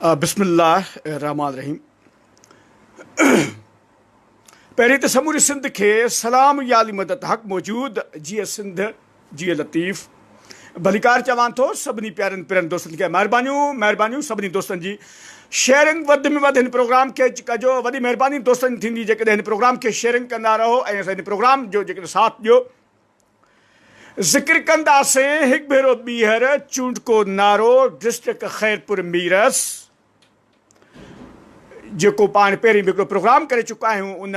बिस्मिल्लाहिर्रहमानिर्रहीम। पहिरीं त समूरी सिंध खे सलाम या अली मदद हक़ मौजूद जीअं सिंध जीअं लतीफ़ भलीकार चवां थो। सभिनी प्यारनि पिरनि दोस्तनि खे महिरबानियूं सभिनी दोस्तनि जी शेयरिंग वधि में वधि हिन प्रोग्राम खे कजो। वॾी महिरबानी दोस्तनि थींदी जेकॾहिं हिन प्रोग्राम खे शेयरिंग कंदा रहो ऐं असां हिन प्रोग्राम जो जेकॾहिं साथ ॾियो। ज़िक्र कंदासीं हिकु भेरो ॿीहर चूंडको नारो डिस्ट्रिक्ट ख़ैरपुर मीरस जेको पाण पहिरीं बि हिकिड़ो प्रोग्राम करे चुका आहियूं। उन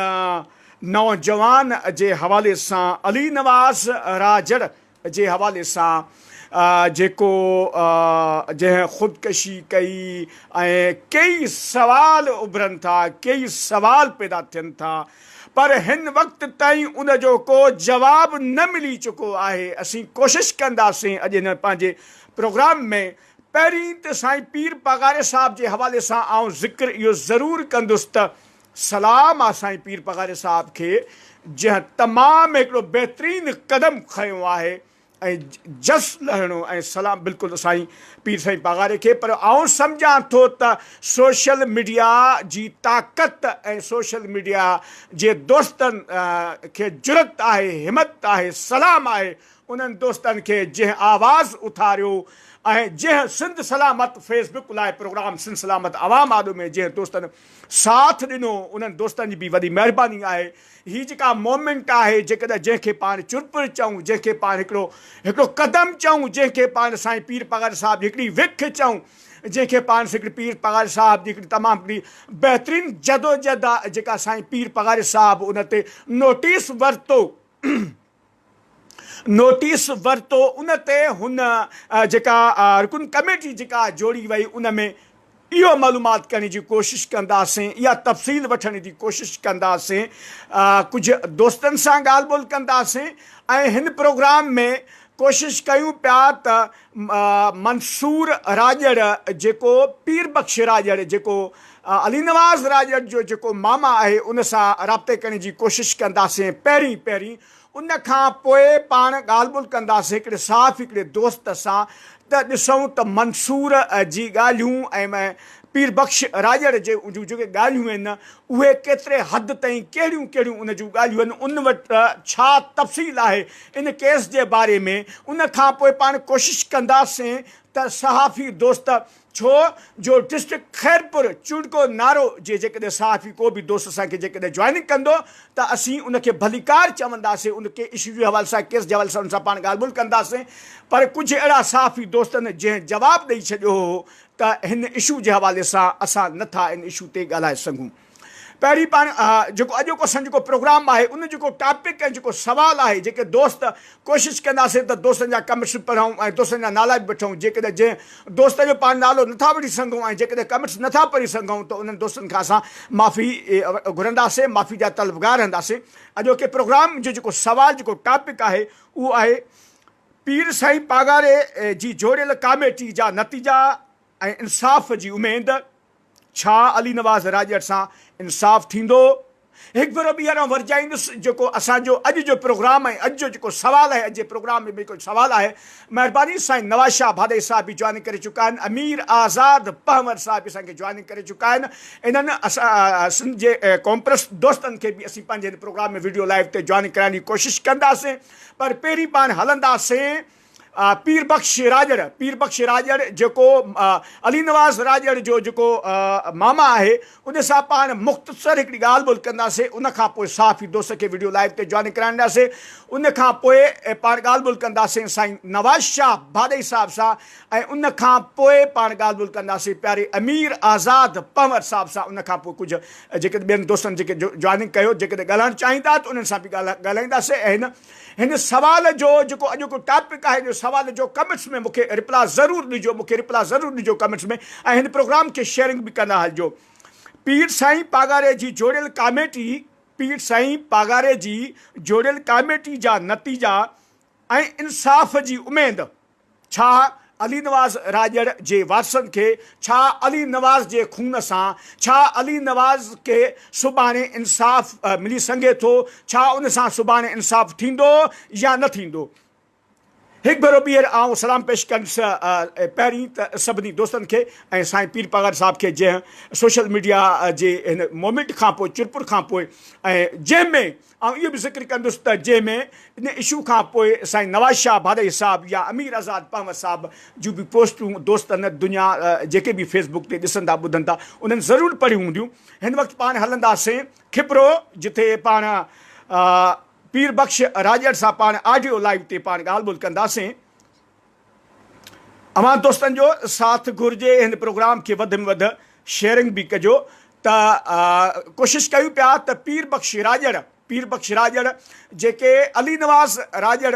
नौजवान जे हवाले सां अली नवाज़ राजड़ जे हवाले सां जेको जंहिं ख़ुदकशी कई ऐं कई सवाल उभरनि था, कई सवाल पैदा थियनि था, पर हिन वक़्त ताईं उन जो को जवाबु न मिली चुको आहे। असीं कोशिशि कंदासीं अॼु हिन पंहिंजे प्रोग्राम में पहिरीं त साईं पीर पगारे साहिब जे हवाले सां आउं ज़िक्र इहो ज़रूरु कंदुसि त सलाम आहे साईं पीर पगारे साहिब खे, जंहिं तमामु हिकिड़ो बहितरीनु क़दम खयो आहे ऐं जस लहणो ऐं सलाम बिल्कुलु साईं पीर साईं पगारे खे। पर आउं सम्झां थो त सोशल मीडिया जी ताक़त ऐं सोशल मीडिया जे दोस्तनि खे जुरत आहे, हिमत आहे, सलाम आहे उन्हनि दोस्तनि खे जंहिं आवाज़ उथारियो ऐं जंहिं सिंध सलामत फेसबुक लाइ प्रोग्राम सिंध सलामत आवाम आॾो में जंहिं दोस्तनि साथ ॾिनो, उन्हनि दोस्तनि जी बि वॾी महिरबानी आहे। हीअ जेका मोमेंट आहे जेकॾहिं जंहिंखे पाण चुरपुर चऊं, जंहिंखे पाण हिकिड़ो क़दम चऊं, जंहिंखे पाण साईं पीर पगार साहिब जी हिकिड़ी विख चऊं, जंहिंखे पाण हिकिड़ी पीर पगार साहिब जी हिकिड़ी तमामु हिकिड़ी बहितरीनु जदोजहद आहे जेका साईं पीर पगार साहिब उन ते नोटिस वरितो उन ते हुन जेका रुकन कमेटी जेका जोड़ी वई उन में इहो मालूमात करण जी कोशिशि कंदासीं, इहा तफ़सील वठण जी कोशिशि कंदासीं, कुझु दोस्तनि सां ॻाल्हि ॿोल कंदासीं ऐं हिन प्रोग्राम में कोशिशि कयूं पिया त मंसूर राजड़ जेको पीर बख़्श राजड़ जेको अली नवाज़ राजड़ जो जेको मामा आहे उन सां राब्ते करण जी कोशिशि कंदासीं पहिरीं। उन खां पोइ पाण ॻाल्हि ॿोल कंदासीं हिकिड़े साफ़ हिकिड़े दोस्त सां त ॾिसूं त मंसूर जी ॻाल्हियूं ऐं पीर बख़्श राजड़ जे जूं जेके ॻाल्हियूं आहिनि उहे केतिरे हद ताईं कहिड़ियूं उन जूं ॻाल्हियूं आहिनि, उन वटि छा तफ़सील आहे इन केस जे बारे में। उन खां पोइ पाण कोशिशि कंदासीं त सहाफ़ी दोस्त छो जो डिस्ट्रिक्ट ख़ैरपुर चूंडको नारो जे जेकॾहिं सहाफ़ी को बि दोस्त असांखे जेकॾहिं जॉइनिंग कंदो त असीं उनखे भलीकार चवंदासीं, उनखे इशू जे हवाले सां केस जे हवाले सां उन सां पाण ॻाल्हि ॿोल कंदासीं। पर कुझु अहिड़ा सहाफ़ी दोस्तनि जंहिं जवाबु ॾेई छॾियो हो त हिन इशू जे हवाले सां असां नथा इन इशू ते ॻाल्हाए सघूं। पहिरीं पाण जेको अॼोको असांजो जेको प्रोग्राम आहे उन जेको टॉपिक ऐं जेको सुवालु आहे, जेके दोस्त कोशिशि कंदासीं त दोस्तनि जा कमेंट्स पढ़ूं ऐं दोस्तनि जा नाला बि वठूं। जेकॾहिं जंहिं दोस्त जो पाण नालो नथा वठी सघूं ऐं जेकॾहिं कमेंट्स नथा पढ़ी सघूं त उन्हनि दोस्तनि खां असां माफ़ी घुरंदासीं, माफ़ी जा तलबगार रहंदासीं। अॼोके प्रोग्राम जो जेको सुवालु जेको टॉपिक आहे उहो आहे पीर साईं पगारे जी जोड़ियल कमेटी जा नतीजा ऐं इंसाफ़ जी उमेद। छा अली नवाज़ राजड़ सां इंसाफ़ थींदो? हिकु भेरो ॿीहर वरजाईंदुसि जेको असांजो अॼु जो प्रोग्राम आहे, अॼु जो जेको सुवालु आहे, अॼु जे प्रोग्राम में जेको सुवालु आहे महिरबानी साईं नवाज़ शाह भादे साहिब बि जॉइनिंग करे चुका आहिनि, अमीर आज़ाद पहवर साहिब बि असांखे जॉइनिंग करे चुका आहिनि। इन्हनि असां सिंध जे कॉम्प्रेस दोस्तनि खे बि असीं पंहिंजे हिन प्रोग्राम में वीडियो लाइव ते जॉइनिंग कराइण जी कोशिशि कंदासीं। पर पहिरीं पाण हलंदासीं पीर बख़्श राजड़ जेको अली नवाज़ राजड़ जो जेको मामा आहे उन सां पाण मुख़्तसर हिकिड़ी ॻाल्हि ॿोल कंदासीं। उन खां पोइ सहाफ़ी दोस्त खे वीडियो लाइव ते जॉइनिंग कराईंदासीं। उन खां पोइ पाण ॻाल्हि ॿोल कंदासीं साईं नवाज़ शाह भादई साहिब सां ऐं उन खां पोइ पाण ॻाल्हि ॿोल कंदासीं प्यारे अमीर आज़ाद पहवर साहिब सां। उन खां पोइ कुझु जेके ॿियनि दोस्तनि जेके जॉइनिंग कयो जेकॾहिं ॻाल्हाइणु चाहींदा त उन्हनि सां बि ॻाल्हाईंदासीं। ऐं हिन सवाल जो जेको अॼोको टॉपिक आहे जो सवाल जो कमेंट्स में मूंखे रिप्लाई ज़रूरु ॾिजो कमेंट्स में ऐं हिन प्रोग्राम खे शेयरिंग बि कंदा हलिजो। पीर साईं पगारे जी जोड़ियल कमेटी जा नतीजा ऐं इंसाफ़ जी उमेद। छा अली नवाज़ राजड़ जे वारसनि खे, छा अली नवाज़ जे खून सां, छा अली नवाज़ खे सुभाणे इंसाफ़ मिली सघे थो? छा उन सां सुभाणे इंसाफ़ थींदो या न थींदो? एक भेरो ॿीहर आउं सलाम पेश कंदुसि पहिरीं त सभिनी दोस्तनि खे ऐं साईं पीर पगार साहिब खे जंहिं सोशल मीडिया जे हिन मोमेंट खां पोइ चिरपुर खां पोइ ऐं जंहिंमें ऐं इहो बि ज़िक्र कंदुसि त जंहिंमें इन इशू खां पोइ साईं नवाज़ शाह भादई साहिबु या अमीर आज़ाद पामर साहिब जूं बि पोस्टूं दोस्तनि दुनिया जेके बि फेसबुक ते ॾिसनि था ॿुधनि था उन्हनि ज़रूरु पढ़ियूं हूंदियूं हिन वक़्तु पाण हलंदासीं खिपरो जिथे पाण पीर बख्श राजड़ सां पाण ऑडियो लाइव ते पाण ॻाल्हि ॿोल कंदासीं अवां दोस्तनि जो साथ घुरिजे हिन प्रोग्राम खे वधि में वधि शेयरिंग बि कजो त कोशिशि कयूं पिया त पीर बख्श राजड़ जेके अली नवाज़ राजड़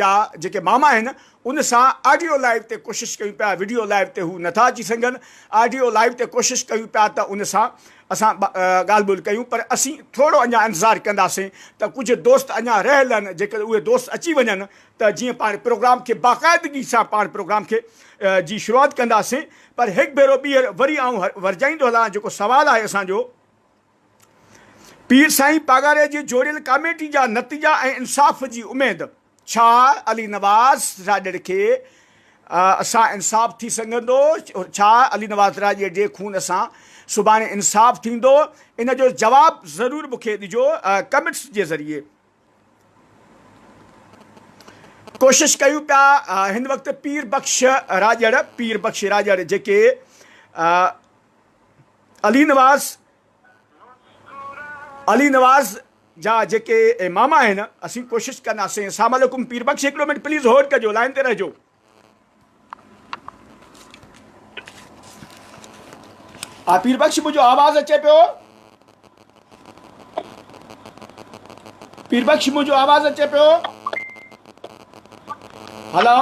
जा जेके मामा आहिनि उन सां ऑडियो लाइव ते कोशिशि कयूं पिया वीडियो लाइव ते हू नथा अची सघनि ऑडियो लाइव ते कोशिशि कयूं पिया त उन सां असां ॻाल्हि ॿोल कयूं पर असीं थोरो अञा इंतज़ारु कंदासीं त कुझु दोस्त अञा रहियल आहिनि जेकर उहे दोस्त अची वञनि त जीअं पाण प्रोग्राम खे बाक़ाइदगी सां पाण प्रोग्राम खे जी शुरूआति कंदासीं पर हिकु भेरो ॿीहर वरी आउं वरजाईंदो हलां जेको सुवालु आहे असांजो पीर साईं पागारे जी जोड़ियल कमेटी जा नतीजा ऐं इंसाफ़ जी उमेदु छा अली नवाज़ राजड़ खे असां इंसाफ़ थी सघंदो छा अली नवाज़ राजड़ जे खून सां सुभाणे इंसाफ़ थींदो इन जो जवाबु ज़रूरु मूंखे ॾिजो कमेंट्स जे ज़रिए कोशिशि कयूं पिया हिन वक़्तु पीर बख्श राजड़ जेके अली नवाज़ जा जेके मामा आहिनि असीं कोशिशि कंदासीं अस्सलाम वालेकुम पीर बख्श हिकिड़ो मिनट प्लीज़ होल्ड कजो लाइन ते रहिजो हा पीर बख्श मुंहिंजो आवाज़ अचे पियो पीर बख्श मुंहिंजो आवाज़ अचे पियो हेलो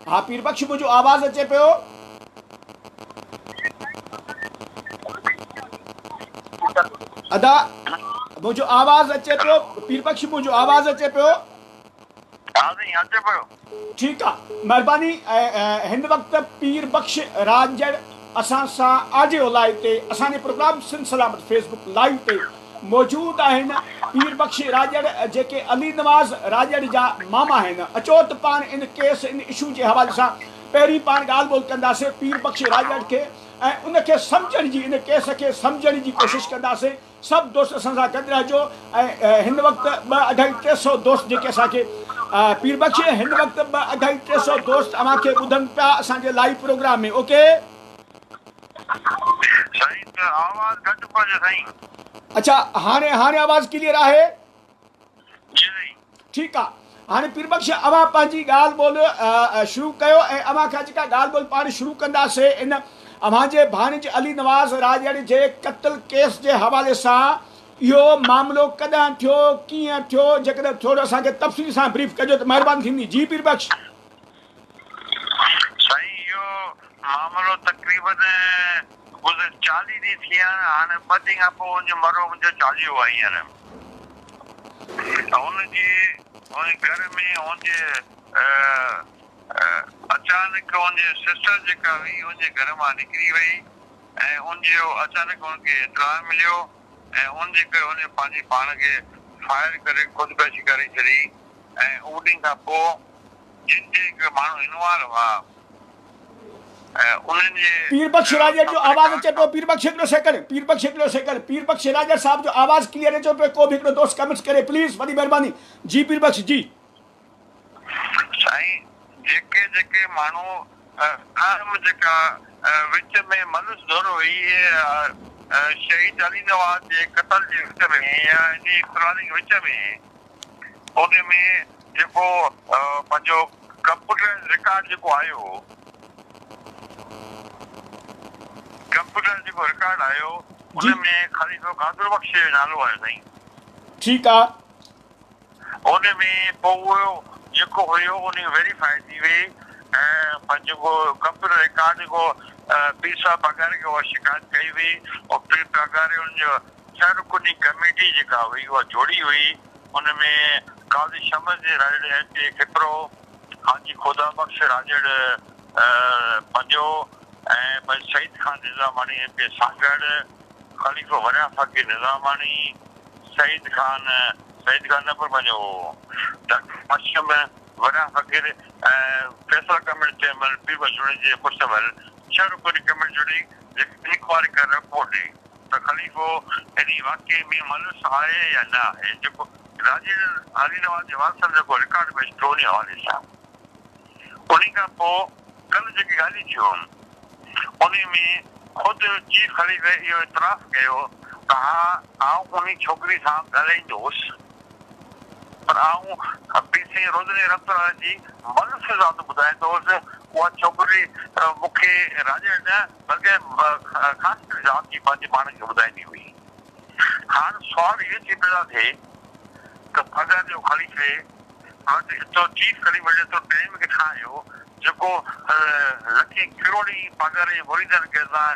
हा पीर बख्श मुंहिंजो आवाज़ अचे पियो अदा मुंहिंजो आवाज़ अचे पियो पीर बख्श मुंहिंजो आवाज़ अचे पियो ठीकु आहे महिरबानी हिन वक़्तु पीर बख्श राजड़ असां सां ऑडियो लाइव ते असांजे प्रोग्राम सिंध सलामत फेसबुक लाइव ते मौजूदु आहिनि पीर बख्श राजड़ जेके अली नवाज़ राजड़ जा मामा आहिनि अचो त पाण इन केस इन इशू जे हवाले सां पहिरीं पाण ॻाल्हि ॿोल कंदासीं पीर बख्श राजड़ खे ऐं उनखे सम्झण जी इन केस खे सम्झण जी कोशिशि कंदासीं सभु दोस्त असां सां गॾु रहिजो ऐं हिन वक़्तु 200-250 दोस्त जेके असांखे पीर बख्श हिन वक़्तु 250-300 दोस्त अव्हांखे ॿुधनि पिया असांजे लाइव प्रोग्राम में ओके अच्छा हाणे आवाज़ क्लियर आहे ठीकु आहे हाणे पीर बख्श अव्हां पंहिंजी ॻाल्हि ॿोल शुरू कयो ऐं अव्हां खां जेका ॻाल्हि ॿोल पाण शुरू कंदासीं इन अव्हांजे भाणेज अली नवाज़ राजड़ जे क़त्ल केस जे हवाले सां इहो मामिलो कॾहिं थियो कीअं थियो जेकॾहिं थोरो असांखे तफ़सील सां ब्रीफ कजो त महिरबानी थींदी जी पीर बख्श साईं इहो मामिलो तक़रीबन 40 ॾींहं थी विया हाणे 2 ॾींहं खां पोइ हुनजो मरो मुंहिंजो 40 आहे हींअर हुनजे घर में हुनजे अचानक हुनजे सिस्टर जेका हुई हुनजे घर मां निकिरी वई ऐं हुनजो अचानक हुनखे इतला मिलियो ऐं हुनजे करे हुन पंहिंजे पाण खे फायर करे ख़ुदकुशी करे छॾी ऐं उन ॾींहं खां पोइ जिन जे माण्हू इनवॉल्व हुआ पीर बख्श राजड़ जो आवाज़ अचे पियो पीर बख्श हिकिड़ो सेकंड पीर बख्श राजड़ साहब जो आवाज़ क्लियर अचे पियो को बि हिकिड़ो दोस्त कमेंट्स करे प्लीज़ वॾी महिरबानी जी पीर बख्श जी साईं जेके माण्हू जेका विच में मनुष्य दौरो हुई शहीद अली नवाज़ जे क़त्ल जे विच में या इन इख़्तिलाफ़ विच में उन में जेको पंहिंजो कंप्यूटर रिकॉर्ड जेको आयो कंप्यूटर जेको रिकॉर्ड आयो उन में ख़लीफ़ो कादर बख्श जो नालो आहे साईं ठीकु आहे उन में पोइ उहो जेको हुयो उन वेरीफाई थी वई ऐं पंहिंजो कंप्यूटर रिकॉर्ड जेको पीर साहिब पगारे खे उहा शिकायत कई वई और पीर पगारे हुनजो 6 रुकनी कमेटी जेका हुई उहा जोड़ी हुई उन में काज़ी शमस जे राजड़ ते खिपरो हाजी खुदा बख्श राजड़ पंहिंजो ऐं भाई सईद खान निज़ामानी पे सागड़ ख़लीफ़ो वरिया फ़कीर निज़ामानी सईद खान न पर पंहिंजो डॉक्टर वॾा फ़क़ीर फ़ैसिला कमेटी चेयरमैन पीर बशूर जे मुश्तमिल 6 रुकनी कमेटी जुड़ी जेकी इंक्वायरी करे रिपोर्ट ॾे त ख़लीफ़ो इन वाक़े में मुलविस आहे या न आहे जेको राजेंद्र अली नवाज़ जे वारसनि जेको रिकॉर्ड पेश कयो उन हवाले सां उन खां पोइ कल्ह जेकी ॻाल्हियूं थियूं उन में ख़ुदि चीफ ख़लीफ़े इहो इतराफ़ कयो त हा आउं उन छोकिरी सां ॻाल्हाईंदुसि पर आउं पीसी रोज़नी रफ़्तार जी मुलविस ज़ात ॿुधाईंदुसि उहा छोकिरी मूंखे राजा न बल्कि ख़ासि ज़ात जी पंहिंजे पाण खे ॿुधाईंदी हुई हाणे सुवालु इहो थी पैदा थिए त अगरि जो ख़लीफ़े वटि एतिरो चीफ ख़लीफ़े एतिरो टाइम किथां आयो जेको लखे करोड़ी पघार जे मुरीदनि खे असां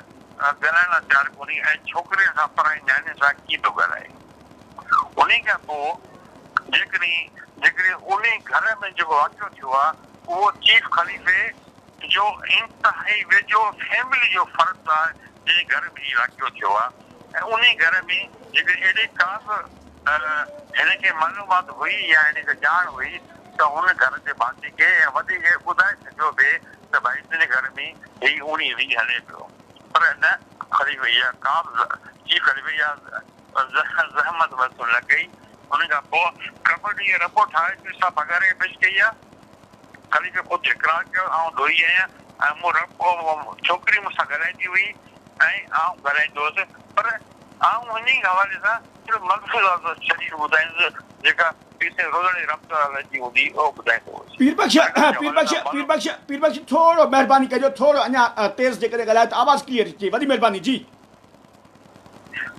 ॻाल्हाइण लाइ तयारु कोन्हे ऐं छोकिरे सां पराई न्याणे सां कीअं थो ॻाल्हाए उन खां पोइ जेकॾहिं उन घर में जेको वाक़ियो थियो आहे उहो चीफ ख़लीफ़े जो इंतिहाई वेझो फैमिली जो फ़र्ज़ु आहे जंहिं घर में हीउ वाक़ियो थियो आहे ऐं उन घर में जेकॾहिं अहिड़ी का बि हिनखे मालूमात हुई या हिनखे ॼाण हुई त हुन घर जे भाती खे ऐं वधीक ॿुधाए सघियो पिए त भई तुंहिंजे घर में हीउ उणी हले पियो पर न ख़लीफ़े इहा का बि चीफ ख़लीफ़े इहा ज़हमत वरितो न कई उन खां पोइ कमेटी जी रिपोर्ट ठाहे पैसा पघार खे पेश कई आहे ख़लीफ़े ख़ुदि इकरार कयो आउं ॾोही आहियां ऐं छोकिरी मूंसां ॻाल्हाईंदी हुई ऐं आउं ॻाल्हाईंदो हुउसि पर आउं हिन हवाले सां सिर्फ़ु मक़सदु शरीफ़ ॿुधाईंदुसि जेका पीसे रोज़नी रफ़्तार जी हूंदी उहो ॿुधाईंदो हुउसि पीर बख्श थोरो महिरबानी कजो थोरो अञा तेज़ जेकॾहिं ॻाल्हायो त आवाज़ क्लियर अचे वॾी महिरबानी जी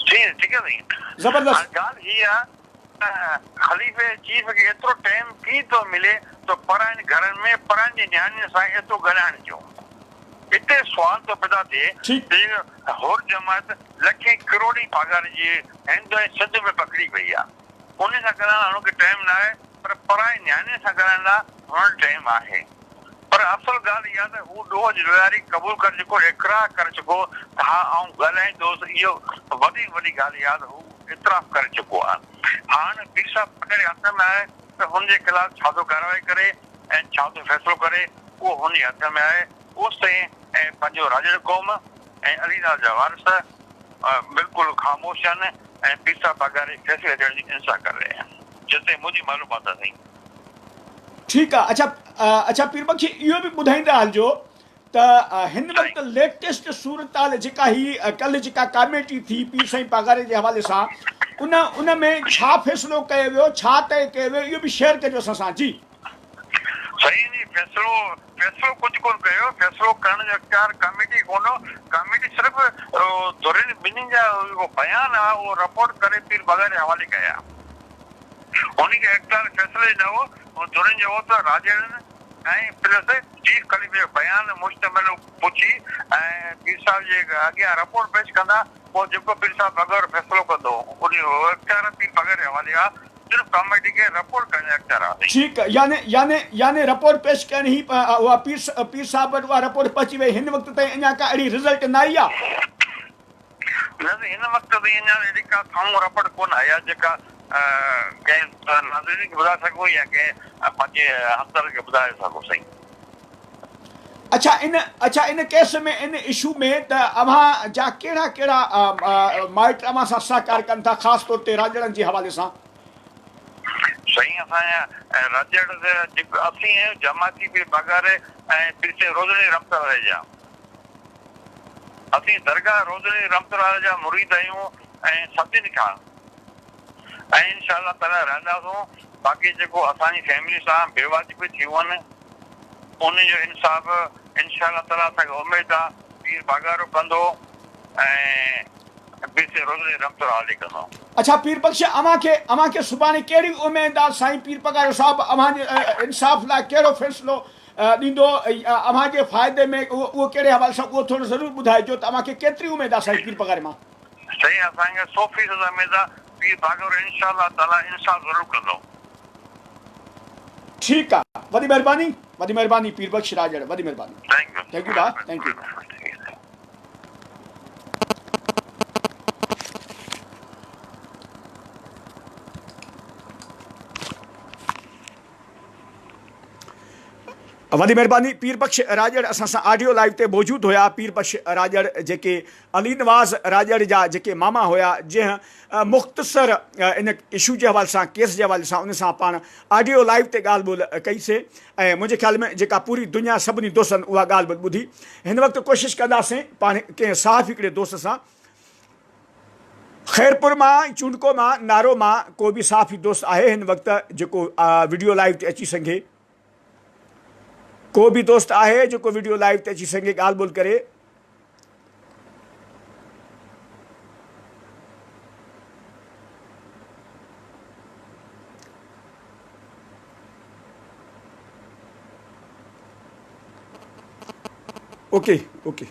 ठीकु आहे ज़बरदस्त ॻाल्हि हीअ आहे ख़लीफ़े चीफ खे एतिरो टाइम कीअं थो मिले त पराइनि घरनि में पराइनि न्याणियुनि सां एतिरो ॻाल्हाइण जो हिते सुवाल थो पैदा थिए होर जमात लखे करोड़ी पघार जी हिंद ऐं सिंध में पकड़ी पई आहे उन सां ॻाल्हाइण हुनखे टाइम न आहे पर पराए न्याणे सां ॻाल्हाइण लाइ हुन टाइम आहे पर असल ॻाल्हि इहा त हू ॾोह ज़िमेवारी क़बूल करे चुको इकरार करे चुको त हा आउं ॻाल्हाईंदुसि इहो वॾी ॻाल्हि आहे त हू इतराफ़ करे चुको आहे हाणे पीर साहिब पकड़े हथ में आहे त हुनजे ख़िलाफ़ छा थो कार्रवाई करे ऐं छा थो फ़ैसिलो करे उहो हुन हथ में आहे उस ताईं ऐं पंहिंजो राजड़ क़ौम ऐं अलीनाथ जा वारिस बिल्कुलु ख़ामोश आहिनि ऐं पीर साहिब पघारे फ़ैसिले ॾियण जी इंतज़ार करे रहिया आहिनि जिते मुंहिंजी मालूमात आहे साईं ठीकु आहे अच्छा पीर बख्श इहो बि ॿुधाईंदा हलिजो त हिन वक़्तु लेटेस्ट सूरत हाल जेका ही कल्ह जेका कमेटी थी पीर साईं पघारे जे हवाले सां उन में छा फ़ैसिलो कयो वियो छा तइ कयो वियो इहो बि शेयर कजो असां सां जी सही नी फ़ैसिलो कुझु कोन कयो फ़ैसिलो करण जो इख्तियार कमेटी कोन कमेटी सिर्फ़ु धुरियुनि ॿिन्हिनि जा बयान आहे उहो रिपोर्ट करे पीर पघारे हवाले कया उनखे इख्तियार फ़ैसिले न हो धुरियुनि जो हो त राजड़नि ऐं प्लस चीफ ख़लीफ़े बयान मुश्तमिल पुछी ऐं पीर साहिब जे अॻियां रिपोर्ट पेश कंदा पोइ जेको पीर साहिब बग़ैर फ़ैसिलो कंदो उन इख्तियार पीर पघारे हवाले आहे सिर्फ़ु कमेटी खे रिपोर्ट करण जो इख्तियार आहे ठीकु आहे याने रिपोर्ट पेश करण ई उहा पीर साहिब वटि उहा रिपोर्ट पहुची वई हिन वक़्त ताईं अञा का अहिड़ी रिज़ल्ट न आई आहे न हिन वक़्त ताईं अञा अहिड़ी का साम्हूं रिपोर्ट कोन आई आहे जेका कंहिं नाज़रीन खे ॿुधाए सघूं या कंहिं पंहिंजे हमदर्द खे ॿुधाए सघूं साईं अच्छा इन केस में इन इशू में त अव्हां जा कहिड़ा माइट अव्हां सां सहकार कनि था ख़ासि तौर ते राजड़नि जे हवाले सां साईं असांजा राजड़ जेको असीं आहियूं जमाती पीर पघारे ऐं पीर रोज़नी रफ़्तार जा असीं दरगाह रोज़नी रफ़्तार जा मुरीद आहियूं ऐं सभिनी खां ऐं इंशाअल्लाह ताला रहंदासूं बाक़ी जेको असांजी फैमिली सां बेवाजिबी थियूं आहिनि उनजो इंसाफ़ इंशाअल्लाह ताला असांखे उमेद आहे पीर पघारो कंदो ऐं रोज़नी रफ़्तार हले कंदो अच्छा पीर बख्श अव्हांखे सुभाणे कहिड़ी उमेद आहे साईं पीर पघारो साहिब अव्हांजे इंसाफ़ लाइ कहिड़ो फ़ैसिलो ॾींदो अव्हांजे फ़ाइदे में उहो कहिड़े हवाले सां उहो थोरो ज़रूरु ॿुधाइजो त अव्हांखे केतिरी उमेद आहे साईं पीर पघारे मां साईं असांखे 100% उमेद आहे पीर पघारो इंशाअल्लाह ताला इंसाफ़ ज़रूरु कंदो ठीकु आहे वॾी महिरबानी पीर बख्श राजड़ वॾी महिरबानी थैंक यू भाउ थैंक यू वॾी महिरबानी। पीर बख्श राजड़ असां सां ऑडियो लाइव ते मौजूदु हुया। पीर बख्श राजड़ जेके अली नवाज़ राजड़ जा जेके मामा हुया, जंहिं मुख़्तसर इन इशू जे हवाले सां, केस जे हवाले सां उन सां पाण ऑडियो लाइव ते ॻाल्हि ॿोल कईसीं ऐं मुंहिंजे ख़्याल में जेका पूरी दुनिया सभिनी दोस्तनि उहा ॻाल्हि ॿोल ॿुधी। हिन वक़्तु कोशिशि कंदासीं पाण कंहिं साफ़ हिकिड़े दोस्त सां ख़ैरपुर मां, चूंडको मां, नारो मां को बि साफ़ी दोस्त आहे हिन वक़्तु जेको वीडियो लाइव ते अची सघे। को भी दोस्त आहे जो वीडियो लाइव ते अची सघे ॻाल्हि ॿोल करे। ओके ओके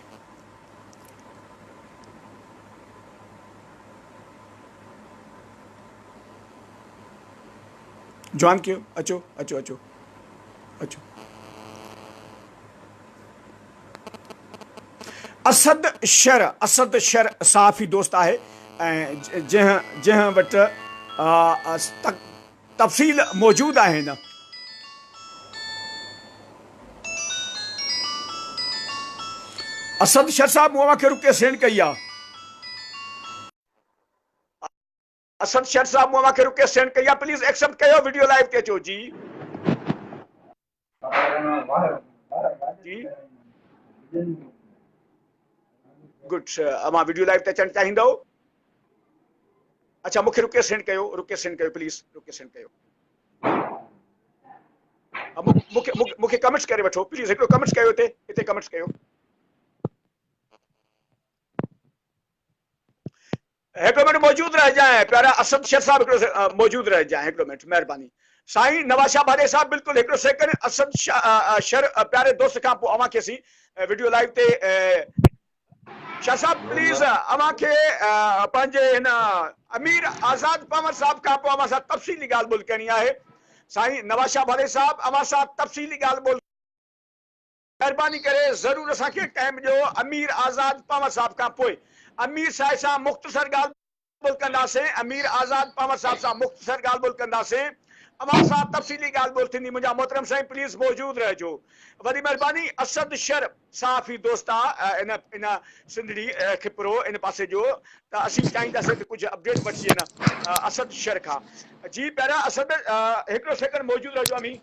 जॉइन कयो, अचो अचो अचो अचो। असद शर साफ़ी दोस्त आहे ऐं जंहिं वटि तफ़सील मौजूदु आहिनि। असद शर साहब मूंखे रुके सेंड कई आहे। असद शर साहब मूंखे रुके सेंड कई आहे। प्लीज़ एक्सेप्ट कयो, वीडियो लाइव ते अचो। जी जी गुड। मां वीडियो लाइव ते अचणु चाहींदो। अच्छा, मूंखे रुके सेंड कयो, प्लीज़ रुके सेंड कयो। मूंखे कमेंट्स करे वठो प्लीज़, हिकिड़ो कमेंट्स कयो, हिते कमेंट्स कयो। हिकिड़ो मिनट मौजूदु रहिजांइ प्यारा असद शर साहब, हिकिड़ो मौजूदु रहिजांइ हिकिड़ो मिनट, महिरबानी। साईं नवाज़ शाह भारे साहब, बिल्कुलु हिकिड़ो सेकंड। असद शर प्यारे दोस्त खां पोइ अव्हां खे असीं वीडियो लाइव ते शाह साहब प्लीज़ अव्हां खे पंहिंजे हिन अमीर आज़ाद पवार साहब खां पोइ अव्हां सां तफ़सीली ॻाल्हि ॿोल करणी आहे। साईं नवाज़ शाह भारे साहब, अव्हां सां तफ़सीली ॻाल्हि ॿोल महिरबानी करे ज़रूरु असांखे टाइम ॾियो। अमीर आज़ाद पवार साहब खां पोइ अमीर साहिब सां मुख़्तसर ॻाल्हि ॿोल कंदासीं। अमीर आज़ाद पवार साहब सां मुख़्तसर ॻाल्हि ॿोल कंदासीं। अव्हां सां तफ़सीली ॻाल्हि ॿोल थींदी। मुंहिंजा मोहतरम साईं प्लीज़ मौजूदु रहिजो। वॾी महिरबानी। असद शर साफ़ी दोस्त आहे इन सिंधड़ी खिपरो इन पासे जो, त असीं चाहींदासीं त कुझु अपडेट वठी अचनि असद शर खां। जी पहिरियां असद हिकिड़ो सेकंड मौजूदु रहिजो। अमी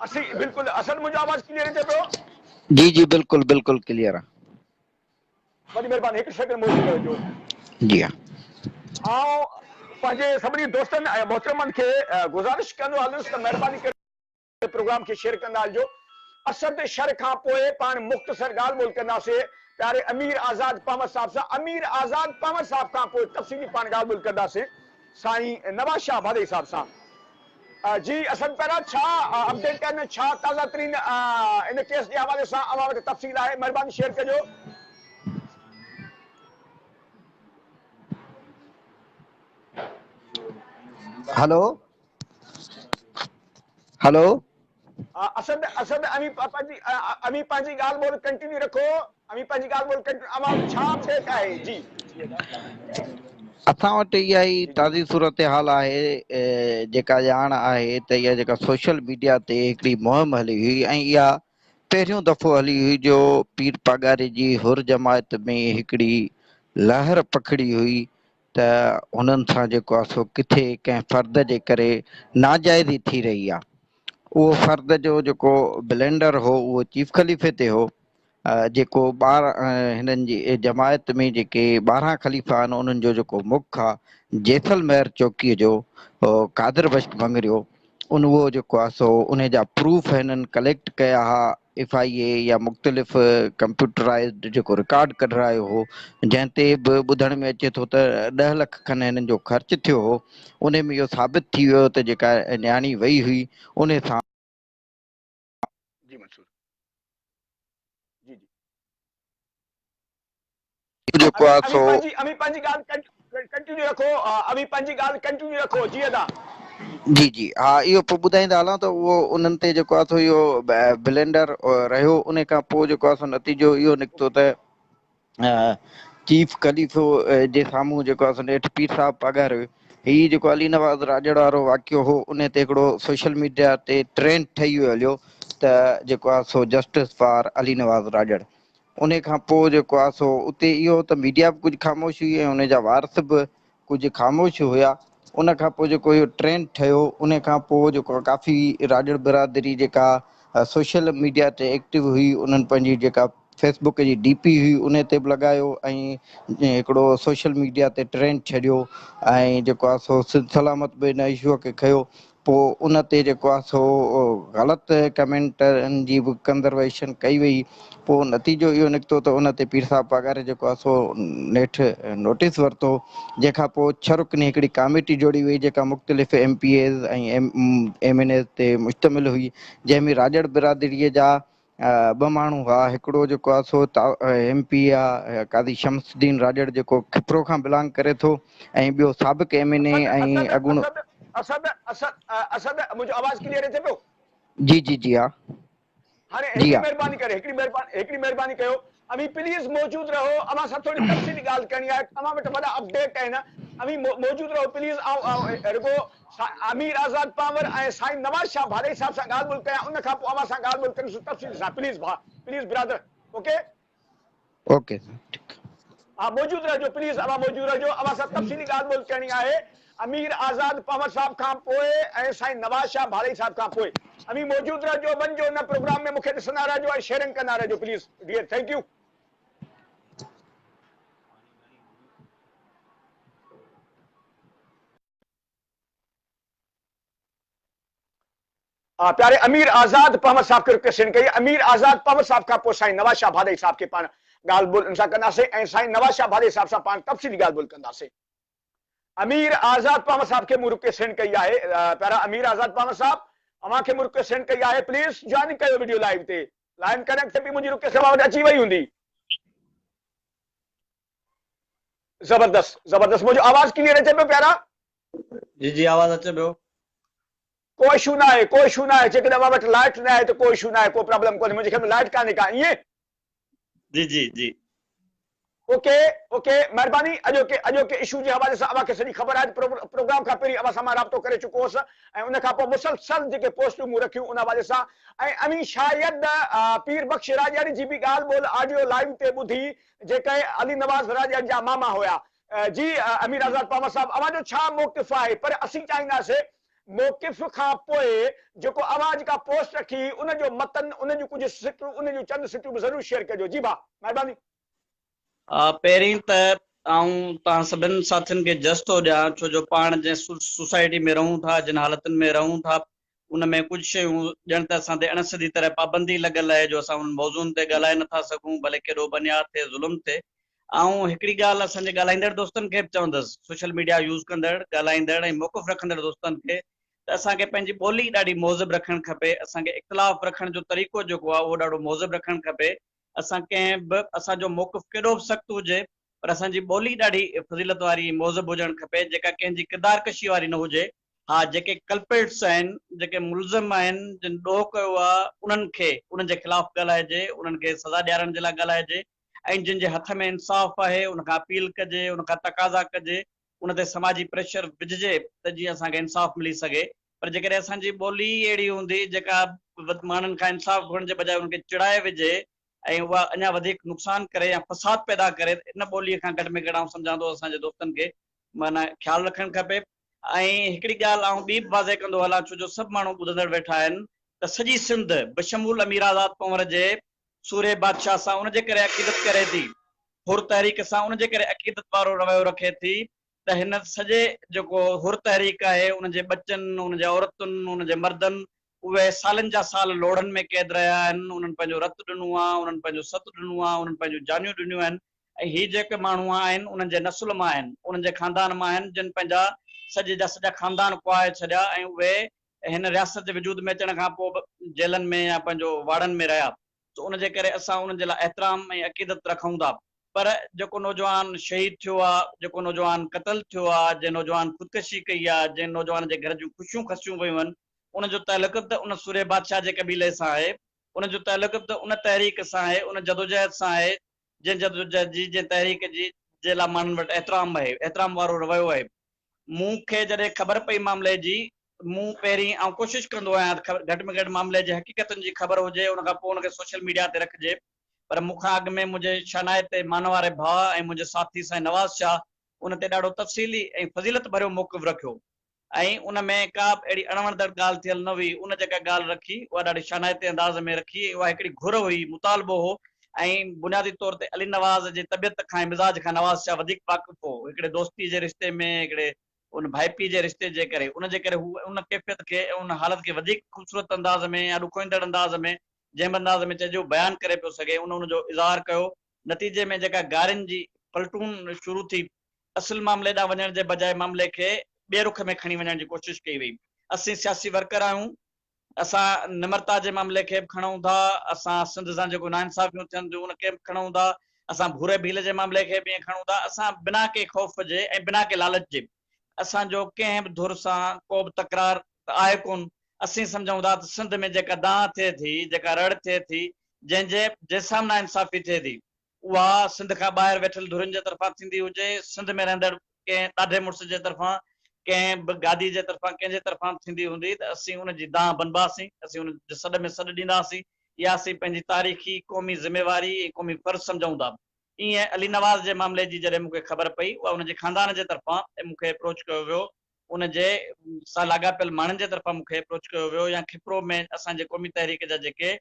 असीं बिल्कुलु असद, मुंहिंजो आवाज़ क्लियर अचे पियो? जी जी बिल्कुलु बिल्कुलु क्लियर आहे। वॾी महिरबानी, हिकु सेकंड मौजूदु रहिजो। जी हाँ, आउं पंहिंजे सभिनी दोस्तनि ऐं मोहतरमनि खे गुज़ारिश कंदो हलुसि त महिरबानी करे प्रोग्राम खे शेयर कंदा हलिजो। असद शर खां पोइ पाण मुख़्तसर ॻाल्हि ॿोल कंदासीं प्यारे अमीर आज़ाद पवार साहब सां। अमीर आज़ाद पवार साहब खां पोइ तफ़सीली पाण ॻाल्हि ॿोल कंदासीं साईं नवाज़ शाह भारे साहब सां। जी असद पहिरियां छा अपडेट आहिनि, छा ताज़ा तरीन इन केस जे हवाले सां अव्हां वटि तफ़सील आहे? महिरबानी शेयर कजो। Hello hello. असद असद अमी पंहिंजी ॻाल्हि ॿोल कंटिन्यू रखो। अमी पंहिंजी ॻाल्हि ॿोल कंटिन्यू। अव्हां वटि छा अपडेट आहे? जी असां वटि इहा ई ताज़ी सूरत हाल आहे जेका ॼाण आहे त इहा जेका सोशल मीडिया ते हिकिड़ी मुहिम हली हुई ऐं इहा पहिरियों दफ़ो हली हुई जो पीर पागारे जी हुर जमायत में हिकिड़ी लहर पखड़ी हुई त हुननि सां जेको आहे सो किथे कंहिं फ़र्द जे करे नाजाइज़ी थी रही आहे। उहो फ़र्द जो जेको ब्लेंडर हो उहो चीफ ख़लीफ़े ते हो। जेको हिननि जी जमायत में जेके 12 ख़लीफ़ा आहिनि उन्हनि जो जेको मुख आहे जैसलमेर चौकीअ जो कादर बश्त मंगरियो, उहो जेको आहे सो उन जा प्रूफ हिननि कलेक्ट कया हुआ। FIA या मुख़्तलिफ़ कंप्यूटराइज़ड जेको रिकॉर्ड कढायो हो, जंहिं ते बि ॿुधण में अचे थो त 10 लख खनि हिननि जो ख़र्चु थियो हो। उन में इहो साबित थी वियो त जेका न्याणी वई हुई उन सां जी मंसूर जी जी जेको आहे सो अमी पंहिंजी ॻाल्हि कंटिन्यू रखो। अमी पंहिंजी ॻाल्हि कंटिन्यू रखो। जी अदा जी जी हा इहो पोइ ॿुधाईंदा हलां त उहो उन्हनि ते जेको आहे सो इहो ब्लेंडर रहियो उन खां पोइ जेको आहे सो नतीजो इहो निकितो त चीफ खलीफ़ो जे साम्हूं जेको आहे सो नेठि पीर साहिब पघार हुयो हीउ जेको अली नवाज़ राजड़ वारो वाक़ियो हो उन ते हिकिड़ो सोशल मीडिया ते ट्रेंड ठही वियो हलियो त जेको आहे सो जस्टिस फॉर अली नवाज़ राजड़ उन खां पोइ जेको आहे सो उते इहो त मीडिया बि कुझु ख़ामोश हुई ऐं उन जा वारस बि कुझु ख़ामोश हुया उन खां पोइ जेको इहो ट्रेंड ठहियो उन खां पोइ जेको काफ़ी राजड़ बिरादरी जेका सोशल मीडिया ते एक्टिव हुई उन्हनि पंहिंजी जेका फेसबुक जी डीपी हुई उन ते बि लॻायो ऐं हिकिड़ो सोशल मीडिया ते ट्रेंड छॾियो ऐं जेको आहे सो सलामत बि हिन इशूअ खे खयो पोइ उन ते जेको आहे सो ग़लति कमेंटनि जी बि कंज़र्वेशन कई वई पोइ नतीजो इहो निकितो त उन ते पीर साहिब पघार जेको आहे सो नेठि नोटिस वरितो जंहिंखां पोइ 6 रुकनी हिकिड़ी कमेटी जोड़ी वई जेका मुख़्तलिफ़ MPAs ऐं MNAs ते मुश्तमिल हुई जंहिंमें राजड़ बिरादरीअ जा 2 माण्हू हुआ हिकिड़ो जेको आहे सो MP आहे काज़ी शमसुद्दीन राजड़ जेको खिपरो खां बिलोंग करे थो ऐं ॿियो साबिक़ MNA ऐं अॻूणो मुंहिंजो आवाज़ क्लियर अचे पियो जी जी जी हा हाणे जी हिकिड़ी हा महिरबानी महिरबानी कयो अभी प्लीज मौजूद रहो अमां सां थोड़ी तफ़सीली ॻाल्हि करणी आहे अमां वटि वॾा अपडेट आहिनि अभी मौजूद रहो प्लीज रुगो अमीर आज़ाद पावर ऐं साईं नवाज़ शाह भाड़े साहब सां ॻाल्हि ॿोल कयां उन खां पोइ अमां सां ॻाल्हि ॿोल कयूं तफ़सील सां please please brother okay okay ठीकु हाँ मौजूद रहो प्लीज अमां मौजूद रहो अमां सां तफ़सीली ॻाल्हि ॿोल करणी आहे अमीर आज़ाद पावर साहब खां पोइ ऐं साईं नवाज़ शाह भाड़े साहब खां पोइ अभी मौजूद रहो वञो न प्रोग्राम में मूंखे ॾिसंदा रहिजो ऐं शेयरिंग कंदा रहिजो प्लीज डियर थैंक यू प्यारे अमीर आज़ाद पवर साहब खे रिक्वेस्ट कई अमीर आज़ाद पवर साहब खां पोइ साईं नवाज़ शाह भाड़े साहब खे पाण ॻाल्हि ॿोल सां कंदासीं ऐं साईं नवाज़ शाह भाड़े साहब सां पाण तफ़सीली ॻाल्हि ॿोल कंदासीं अमीर आज़ाद पवर साहब खे मूं रिक्वेस्ट कई आहे प्यारा अमीर आज़ाद पवर साहब अव्हां खे मूं रिक्वेस्ट कई आहे प्लीज जॉइन कयो वीडियो लाइव ते लाइन कनेक्ट बि मुंहिंजी रिक्वेस्ट अव्हां वटि अची वई हूंदी जबरदस्त मुंहिंजो आवाज़ क्लियर अचे पियो प्यारा जी जी आवाज़ अचे पियो कोई इशू ना है जेकॾहिं अव्हां वटि लाइट न आहे त कोई इशू ना आहे कोई प्रॉब्लम कोन्हे मुंहिंजे ख्याल में लाइट कान्हे का ईअं जी जी जी ओके महिरबानी अॼोके इशू जे हवाले सां अव्हां खे सॼी ख़बर आहे प्रोग्राम खां पहिरीं अव्हां सां मां राब्तो करे चुको हुअसि ऐं उन खां पोइ मुसलसल जेके पोस्टूं मूं रखियूं उन हवाले सां ऐं अमी शायद पीर बख्श राजड़ जी बि ॻाल्हि ॿोल ऑडियो लाइव ते ॿुधी जेके अली नवाज़ राजड़ जा मामा हुया जी अमीर आज़ाद पावर साहब अव्हां जो छा मौक़िफ़ आहे पर असीं चाहींदासीं मौक़िफ़ खां पोइ जेको आवाज़ का पोस्ट रखी उन जो मतन उन जूं कुझु सिटूं उन जूं चंद सिटूं बि ज़रूरु शेयर कजो जी महिरबानी पहिरीं त आऊं तव्हां सभिनि साथियुनि खे जस थो ॾियां छो जो पाण जंहिं सोसाइटी में रहूं था जिन हालतुनि में रहूं था उन में कुझु शयूं ॼण त असां ते अणसिधी तरह पाबंदी लॻल आहे जो असां उन मौज़ूअनि ते ॻाल्हाए नथा सघूं भले केॾो बनियाद थिए ज़ुल्म थिए ऐं हिकिड़ी ॻाल्हि असांजे ॻाल्हाईंदड़ दोस्तनि खे बि चवंदुसि सोशल मीडिया यूज़ कंदड़ ॻाल्हाईंदड़ ऐं मौक़िफ़ रखंदड़ दोस्तनि खे त असांखे पंहिंजी ॿोली ॾाढी मौज़ब रखणु खपे असांखे इख़्तिलाफ़ रखण जो तरीक़ो जेको आहे उहो ॾाढो मौज़ब रखणु खपे असां कंहिं बि असांजो मौक़िफ़ केॾो बि सख़्तु हुजे पर असांजी ॿोली ॾाढी फज़ीलत वारी मौज़ब हुजणु खपे जेका कंहिंजी किरदारकशी वारी न हुजे हा जेके कल्पेट्स आहिनि जेके मुलज़िम आहिनि जिन ॾोह कयो आहे उन्हनि खे उन्हनि जे ख़िलाफ़ ॻाल्हाइजे उन्हनि खे सज़ा ॾियारण जे लाइ ॻाल्हाइजे ऐं जिन जे हथ में इंसाफ़ आहे उनखां अपील कजे उनखां तक़ाज़ा कजे उन ते समाजी प्रेशर विझिजे त जीअं असांखे इंसाफ़ मिली सघे पर जेकॾहिं असांजी ॿोली अहिड़ी हूंदी जेका माण्हुनि खां इंसाफ़ घुरण जे बजाए उनखे चिड़ाए विझे ऐं उहा अञा वधीक नुक़सान करे या फसाद पैदा करे इन ॿोलीअ खां घटि में घटि आउं सम्झां थो असांजे दोस्तनि खे माना ख़्यालु रखणु खपे ऐं हिकिड़ी ॻाल्हि आउं ॿी बि वाज़े कंदो हलां छो जो सभु माण्हू ॿुधंदड़ वेठा आहिनि त सॼी सिंध बशमूल अमीर आज़ाद पंवर जे सूरे बादशाह सां उनजे करे अक़ीदत करे थी हुर तहरीक सां उनजे करे अक़ीदत वारो रवैयो रखे थी त हिन सॼे जेको हुर तहरीक आहे उनजे बचनि उनजे औरतुनि उनजे मर्दनि उहे सालनि जा साल लोड़नि में कैद रहिया आहिनि उन्हनि पंहिंजो रतु ॾिनो आहे उन्हनि पंहिंजो सतु ॾिनो आहे उन्हनि पंहिंजूं जानियूं ॾिनियूं आहिनि ऐं हीअ जेके माण्हू आहिनि उन्हनि जे नसुल मां आहिनि उन्हनि जे ख़ानदान मां आहिनि जिन पंहिंजा सॼे जा सॼा ख़ानदान कुआए छॾिया ऐं उहे हिन रियासत जे वजूद में अचण खां पोइ जेलनि में या पंहिंजो वाड़नि में रहिया त उनजे करे असां उन्हनि जे लाइ एतिराम ऐं अक़ीदत रखूं था पर जेको नौजवान शहीद थियो आहे, जेको नौजवान क़तल थियो आहे, जंहिं नौजवान ख़ुदकशी कई आहे, जंहिं नौजवान जे घर जूं ख़ुशियूं खसियूं वयूं आहिनि, उनजो तालुक बि त उन सूरे बादशाह जे क़बीले सां आहे, उनजो तालुक बि त उन तहरीक सां आहे, उन जदोजहद सां आहे, जंहिं जदोजहद जी जंहिं तहरीक जी जे लाइ माण्हुनि वटि एतिराम आहे, एतिराम वारो रवैयो आहे। मूंखे जॾहिं ख़बर पई मामले जी, मूं पहिरीं कोशिशि कंदो आहियां घटि में घटि मामले जी हक़ीक़तुनि जी ख़बर हुजे, उन खां पोइ उनखे सोशल मीडिया ते रखिजे। पर मूंखां अॻु में मुंहिंजे शनाए ते मान वारे भाउ ऐं मुंहिंजे साथी साईं नवाज़ शाह उन ते ॾाढो तफ़सीली ऐं फज़ीलत भरियो मौक़िफ़ रखियो, ऐं उन में का बि अहिड़ी अणवणदड़ ॻाल्हि थियल न हुई। उन जेका ॻाल्हि रखी उहा ॾाढी शनाइते अंदाज़ में रखी, उहा हिकिड़ी घुर हुई, मुतालबो हो, ऐं बुनियादी तौर ते अली नवाज़ जी तबियत खां मिज़ाज खां नवाज़ शाह वधीक वाक़िफ़ हो, हिकिड़े दोस्ती जे रिश्ते में, हिकिड़े उन भाईपी जे रिश्ते जे करे, उन जे करे हू उन कैफ़ियत खे, उन हालत खे वधीक ख़ूबसूरत अंदाज़ में या ॾुखोईंदड़ अंदाज़ में, जंहिं अंदाज़ में चइजो बयानु करे पियो सघे, उनजो इज़हार कयो। नतीजे में जेका गारियुनि जी पलटून शुरू थी, असुल मामले ॾांहुं वञण जे बजाए मामले खे ॿिए रुख में खणी वञण जी कोशिशि कई वई। असीं सियासी वर्कर आहियूं, असां निमरता जे मामले खे बि खणूं था, असां सिंध सां जेको नाइंसाफ़ियूं थियनि थियूं उनखे बि खणूं था, असां भूरे भील जे मामले खे बि खणूं था। असां बिना के ख़ौफ़ जे ऐं बिना के लालच जे, असांजो कंहिं बि धुर सां को बि तकरार आहे कोन। असीं सम्झूं था त सिंध में जेका दांह थिए थी, जेका रड़ थिए थी, जंहिंसां नाइंसाफ़ी थिए थी, उहा सिंध खां ॿाहिरि वेठल धुरनि जे तरफ़ां थींदी हुजे, सिंध में रहंदड़ कंहिं ॾाढे मुड़ुस जे तरफ़ां, कंहिं बि गादी जे तरफ़ां, कंहिंजे तरफ़ां थींदी हूंदी, त असीं उनजी दांह बनबासीं, असीं उन जे सॾ में सॾु ॾींदासीं। इहा असीं पंहिंजी तारीख़ी क़ौमी ज़िम्मेवारी ऐं क़ौमी फ़र्ज़ सम्झूं था। ईअं अली नवाज़ जे मामले जी जॾहिं मूंखे ख़बर पई, उहा उनजे ख़ानदान जे तरफ़ां मूंखे अप्रोच कयो वियो, उनजे सां लाॻापियल माण्हुनि जे तरफ़ां मूंखे अप्रोच कयो वियो, या खिपरो में असांजे क़ौमी तहरीक जा जेके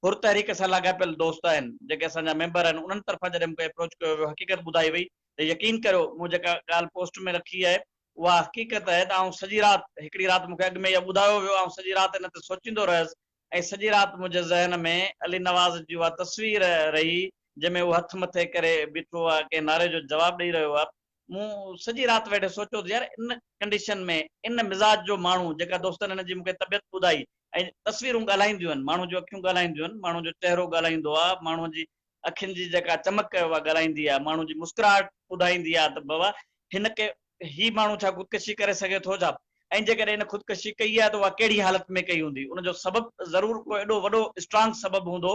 हुर तहरीक सां लाॻापियल दोस्त आहिनि, जेके असांजा मेंबर आहिनि, उन्हनि तरफ़ां जॾहिं मूंखे अप्रोच कयो वियो, हक़ीक़त ॿुधाई वई, त यकीन करियो मूं जेका ॻाल्हि पोस्ट में रखी आहे उहा हक़ीक़त आहे। त सॼी राति, हिकिड़ी राति मूंखे अॻु में इहा ॿुधायो वियो, ऐं सॼी राति इन ते सोचींदो रहियुसि, ऐं सॼी राति मुंहिंजे ज़हन में अली नवाज़ जी उहा तस्वीर रही, जंहिंमें उहो हथ मथे करे बीठो आहे, कंहिं नारे जो जवाबु ॾेई रहियो आहे। मूं सॼी राति वेठे सोचियो त यार इन कंडीशन में, इन मिज़ाज जो माण्हू, जेका दोस्तनि हिन जी मूंखे तबियत ॿुधाई, ऐं तस्वीरूं ॻाल्हाईंदियूं आहिनि, माण्हू जूं अखियूं ॻाल्हाईंदियूं आहिनि, माण्हू जो चहिरो ॻाल्हाईंदो आहे, माण्हू जी अखियुनि जी जेका चमक उहा ॻाल्हाईंदी आहे, माण्हू जी मुस्कुराहट ॿुधाईंदी आहे त बाबा हिन खे ही माण्हू छा ख़ुदकशी करे सघे थो छा, ऐं जेकॾहिं हिन ख़ुदकशी कई आहे त उहा कहिड़ी हालत में कई हूंदी। उनजो सबबु ज़रूर को एॾो वॾो स्ट्रांग सबबु हूंदो,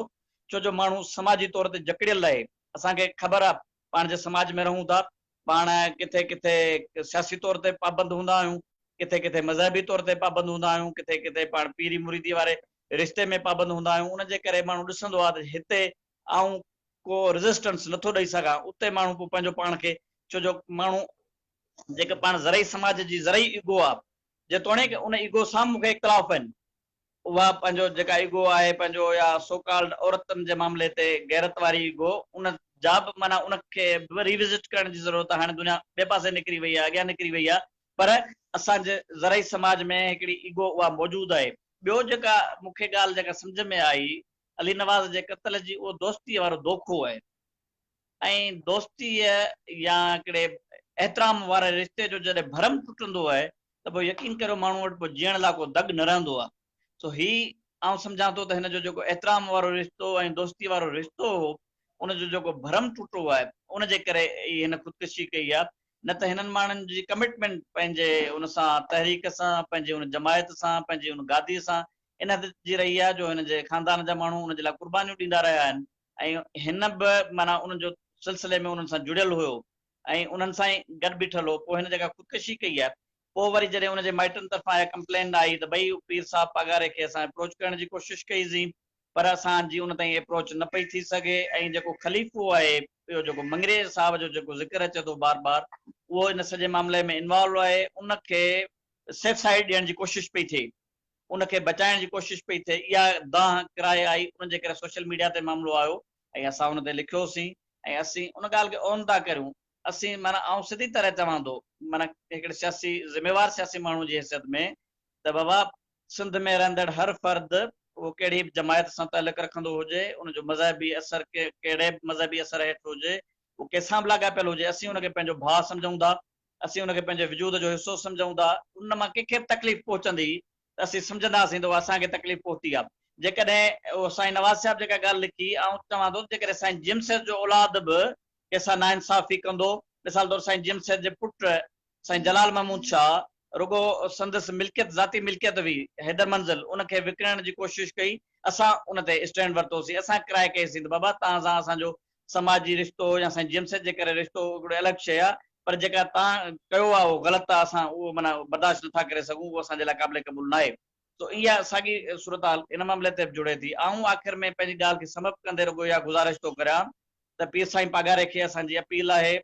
छो जो माण्हू समाजी तौर ते जकड़ियल आहे। असांखे ख़बर आहे, पाण जे समाज में रहूं था, पाण किथे किथे सियासी तौर ते पाबंद हूंदा आहियूं, किथे किथे मज़हबी तौर ते पाबंद हूंदा आहियूं, किथे किथे पाण पीरी मुरीदी वारे रिश्ते में पाबंद हूंदा आहियूं। उनजे करे माण्हू ॾिसंदो आहे त हिते आऊं को रेज़िस्टेंस नथो ॾेई सघां, उते माण्हू पोइ पंहिंजो पाण खे, छो जो माण्हू जेके पाण ज़रई समाज जी ज़रई ईगो आहे, जेतोणीकि उन ईगो सां मूंखे इख़्तिलाफ़ आहिनि, उहा पंहिंजो जेका ईगो आहे पंहिंजो, या सोकॉल्ड औरतुनि जे मामले ते गैरत वारी ईगो, उन जा बि माना उनखे रिविज़िट करण जी ज़रूरत आहे। हाणे दुनिया ॿिए पासे निकिरी वई आहे, अॻियां निकिरी वई आहे, पर असांजे ज़रई समाज में हिकिड़ी ईगो उहा मौजूदु आहे। ॿियो जेका मूंखे ॻाल्हि जेका सम्झ में आई अली नवाज़ जे क़त्ल जी, उहो दोस्तीअ वारो धोखो आहे, ऐं दोस्तीअ या हिकिड़े एतिराम वारे रिश्ते जो जॾहिं भरम टुटंदो आहे त पोइ यकीन करियो माण्हू वटि पोइ जीअण लाइ को दग न रहंदो आहे। सो ही आउं सम्झां थो त हिन जो जेको एतिराम वारो रिश्तो ऐं दोस्ती वारो रिश्तो हो, उनजो जेको भरम टुटो आहे, उनजे करे हिन ख़ुदकशी कई आहे। न त हिननि माण्हुनि जी कमिटमेंट पंहिंजे उन सां तहरीक सां, पंहिंजे उन जमायत सां, पंहिंजी उन गादीअ सां इन जी रही आहे, जो हिन जे ख़ानदान जा माण्हू उन जे लाइ क़ुर्बानियूं ॾींदा रहिया आहिनि, ऐं हिन बि माना उनजो सिलसिले में उन्हनि सां जुड़ियल हुयो ऐं उन्हनि सां ई गॾु बीठल हो। पोइ हिन जेका ख़ुदकशी कई आहे, पोइ वरी जॾहिं हुनजे माइटनि तरफ़ां कंप्लेन आई त भई पीर साहब पगारे खे असां अप्रोच करण जी कोशिशि कईसीं, पर असांजी उन ताईं अप्रोच न पई थी सघे, ऐं जेको ख़लीफ़ो आहे इहो जेको मंगरेज़ साहब जो जेको ज़िक्र अचे थो बार बार, उहो इन सॼे मामले में इन्वॉल्व आहे। उनखे सेफ साइड ॾियण जी कोशिशि पई थिए, उनखे बचाइण जी कोशिशि पई थिए, इहा दांह किराए आई, उनजे करे सोशल मीडिया ते मामिलो आयो ऐं असां उन ते लिखियोसीं, ऐं असीं उन ॻाल्हि खे ऑन था करियूं। असीं माना आउं सिधी तरह चवां थो, माना हिकिड़े सियासी ज़िम्मेवार सियासी माण्हू जी हैसियत में, त बाबा सिंध में रहंदड़ हर फ़र्द, उहो कहिड़ी बि जमायत सां तालुक रखंदो हुजे, उनजो मज़हबी असर कहिड़े बि मज़हबी असर हेठि हुजे, उहो कंहिंसां बि लाॻापियल हुजे, असीं उनखे पंहिंजो भाउ सम्झूं था, असीं उनखे पंहिंजे वजूद जो हिसो सम्झूं था। उन मां कंहिंखे बि तकलीफ़ पहुचंदी त असीं सम्झंदासीं त उहा असांखे तकलीफ़ पहुती आहे। जेकॾहिं उहो साईं नवाज़ साहिब जेका ॻाल्हि लिखी, ऐं चवां थो जेकॾहिं साईं जिम सेठ जो औलाद बि कंहिंसां नाइंसाफ़ी कंदो। मिसाल तौर साईं जिम सैद जे पुटु साईं जलाल महमूद शाह रुगो संदसि मिल्कियत ज़ाती मिल्कियत हुई हैदर मंज़िल उनखे विकिणण जी कोशिशि कई। असां उन ते स्टैंड वरितोसीं, असां क्राए कईसीं त बाबा तव्हां सां असांजो समाजी रिश्तो या साईं जिम सैद जे करे रिश्तो हिकिड़ो अलॻि शइ आहे, पर जेका तव्हां कयो आहे उहो ग़लति आहे, असां उहो माना बर्दाश्त नथा करे सघूं, उहो असांजे लाइ क़ाबिल क़बूल न आहे। तो इहा साॻी सूरत हाल इन मामले ते बि जुड़े थी। ऐं आख़िर में पंहिंजी ॻाल्हि खे समप कंदे रुगो इहा गुज़ारिश थो करियां त पीर साईं पघारे खे असांजी अपील आहे,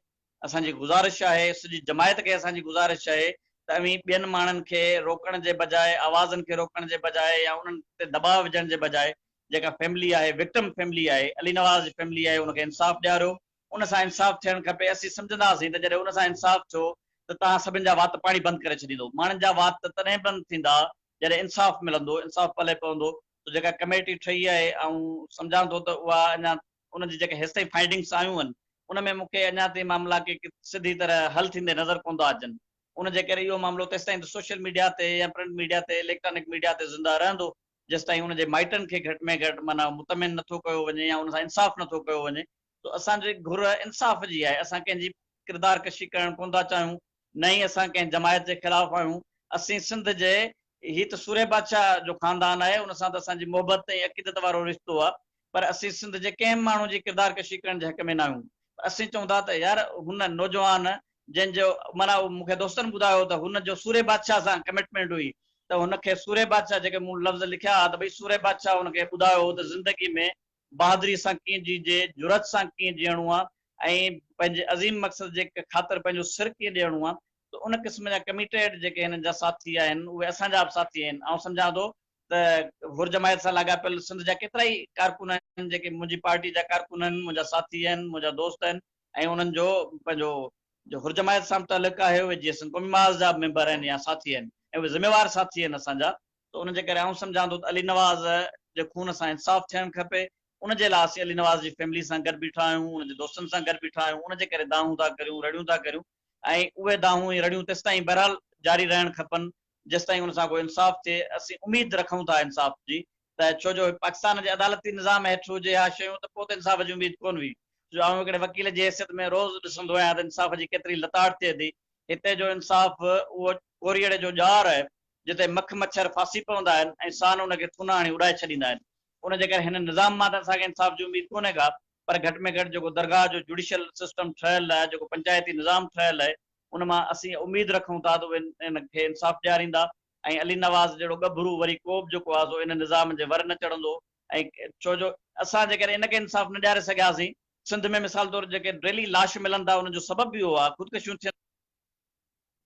असांजी गुज़ारिश आहे, सॼी जमायत खे असांजी गुज़ारिश आहे त अवी ॿियनि माण्हुनि खे रोकण जे बजाए, आवाज़नि खे रोकण जे बजाए या उन्हनि ते दबाव विझण जे बजाए जेका फैमिली आहे, विक्टिम फैमिली आहे, अली नवाज़ जी फैमिली आहे, उनखे इंसाफ़ ॾियारियो, उन सां इंसाफ़ थियणु खपे। असीं सम्झंदासीं त जॾहिं उन सां इंसाफ़ थियो त तव्हां सभिनि जा वात पाणी बंदि करे छॾींदो। माण्हुनि जा वात तॾहिं बंदि थींदा जॾहिं इंसाफ़ मिलंदो, इंसाफ़ पले पवंदो। त जेका कमेटी ठही आहे ऐं सम्झां थो त उहा अञा उनजी जेके हेसि ताईं फाइंडिंग्स आयूं आहिनि उन में मूंखे अञा ताईं मामला के सिधी तरह हल थींदे नज़र कोन था अचनि। उन जे करे इहो मामिलो तेसि ताईं सोशल मीडिया ते या प्रिंट मीडिया ते, इलेक्ट्रॉनिक मीडिया ते ज़िंदा रहंदो जेसि ताईं उनजे माइटनि खे घटि में घटि माना मुतमिन नथो कयो वञे या उन सां इंसाफ़ नथो कयो वञे। तो असांजी घुर इंसाफ़ जी आहे। असां कंहिंजी किरदार कशी करणु कोन था चाहियूं, न ई असां कंहिं जमायत जे ख़िलाफ़ आहियूं। असीं सिंध जे ही त सूरे बादशाह जो ख़ानदान आहे, उन सां त असांजी मोहबत ऐं अक़ीदत वारो रिश्तो आहे, पर असीं सिंध जे कंहिं माण्हू जी किरदार कशी करण जे हक़ में न आहियूं। असीं चऊं था त यार हुन नौजवान जंहिंजो माना मूंखे दोस्तनि ॿुधायो त हुनजो सूरे बादशाह सां कमिटमेंट हुई, त हुनखे सूरे बादशाह जेके मूं लफ़्ज़ लिखिया त भई सूरे बादशाह हुनखे ॿुधायो त ज़िंदगी में बहादुरी सां कीअं जीजे, जुरत सां कीअं जीअणो आहे ऐं पंहिंजे अज़ीम मक़सद जे ख़ातिर पंहिंजो सिर कीअं ॾियणो आहे। त उन क़िस्म जा कमिटेड जेके हिननि जा साथी आहिनि उहे असांजा बि साथी आहिनि। ऐं सम्झां थो त हुर जमायत सां लाॻापियल सिंध जा केतिरा ई कारकुन आहिनि जेके मुंहिंजी पार्टी जा कारकुन आहिनि, मुंहिंजा साथी आहिनि, मुंहिंजा दोस्त आहिनि ऐं उन्हनि जो पंहिंजो जो हुर जमायत सां मुतलिक़ आहे उहे जीअं सिंध क़ौमी महाज़ जा मेंबर आहिनि या साथी आहिनि ऐं उहे ज़िम्मेवार साथी आहिनि असांजा। त उन जे करे आउं सम्झां थो त अली नवाज़ जे खून सां इंसाफ़ थियणु खपे। उनजे लाइ असीं अली नवाज़ जी फैमिली सां गॾु बीठा आहियूं, उनजे दोस्तनि सां गॾु बीठा आहियूं। उनजे करे दाहूं था करियूं, रड़ियूं था करियूं ऐं उहे दाहूं ऐं रड़ियूं तेसि ताईं बहरहाल जारी रहणु खपनि जेसि ताईं उन सां कोई इंसाफ़ थिए। असीं उमेद रखूं था इंसाफ़ जी, त छो जो पाकिस्तान जे अदालती निज़ाम हेठि हुजे हा शयूं त पोइ त इंसाफ़ जी उमेद कोन हुई। जो आउं हिकिड़े वकील जी हैसियत में रोज़ ॾिसंदो आहियां त इंसाफ़ जी केतिरी लताड़ थिए थी। हिते जो इंसाफ़ उहो कोरीअड़े जो ॼार आहे जिते मख मच्छर फासी पवंदा आहिनि ऐं सान उनखे थुना हणी उड़ाए छॾींदा आहिनि। उन जे करे हिन निज़ाम मां त असांखे इंसाफ़ जी उमेद कोन्हे का, पर घटि में घटि जेको दरगाह जो जुडिशियल सिस्टम ठहियलु आहे, जेको पंचायती निज़ाम ठहियलु आहे, उन मां असीं उमेद रखूं था त उहे इनखे इंसाफ़ ॾियारींदा ऐं अली नवाज़ जहिड़ो गभरू वरी को बि जेको आहे सो इन निज़ाम जे वर न चढ़ंदो। ऐं छो जो असां जेकॾहिं इनखे इंसाफ़ न ॾियारे सघियासीं, सिंध में मिसाल तौर जेके डेली लाश मिलनि था उनजो सबबु बि उहो आहे ख़ुदकुशियूं थियनि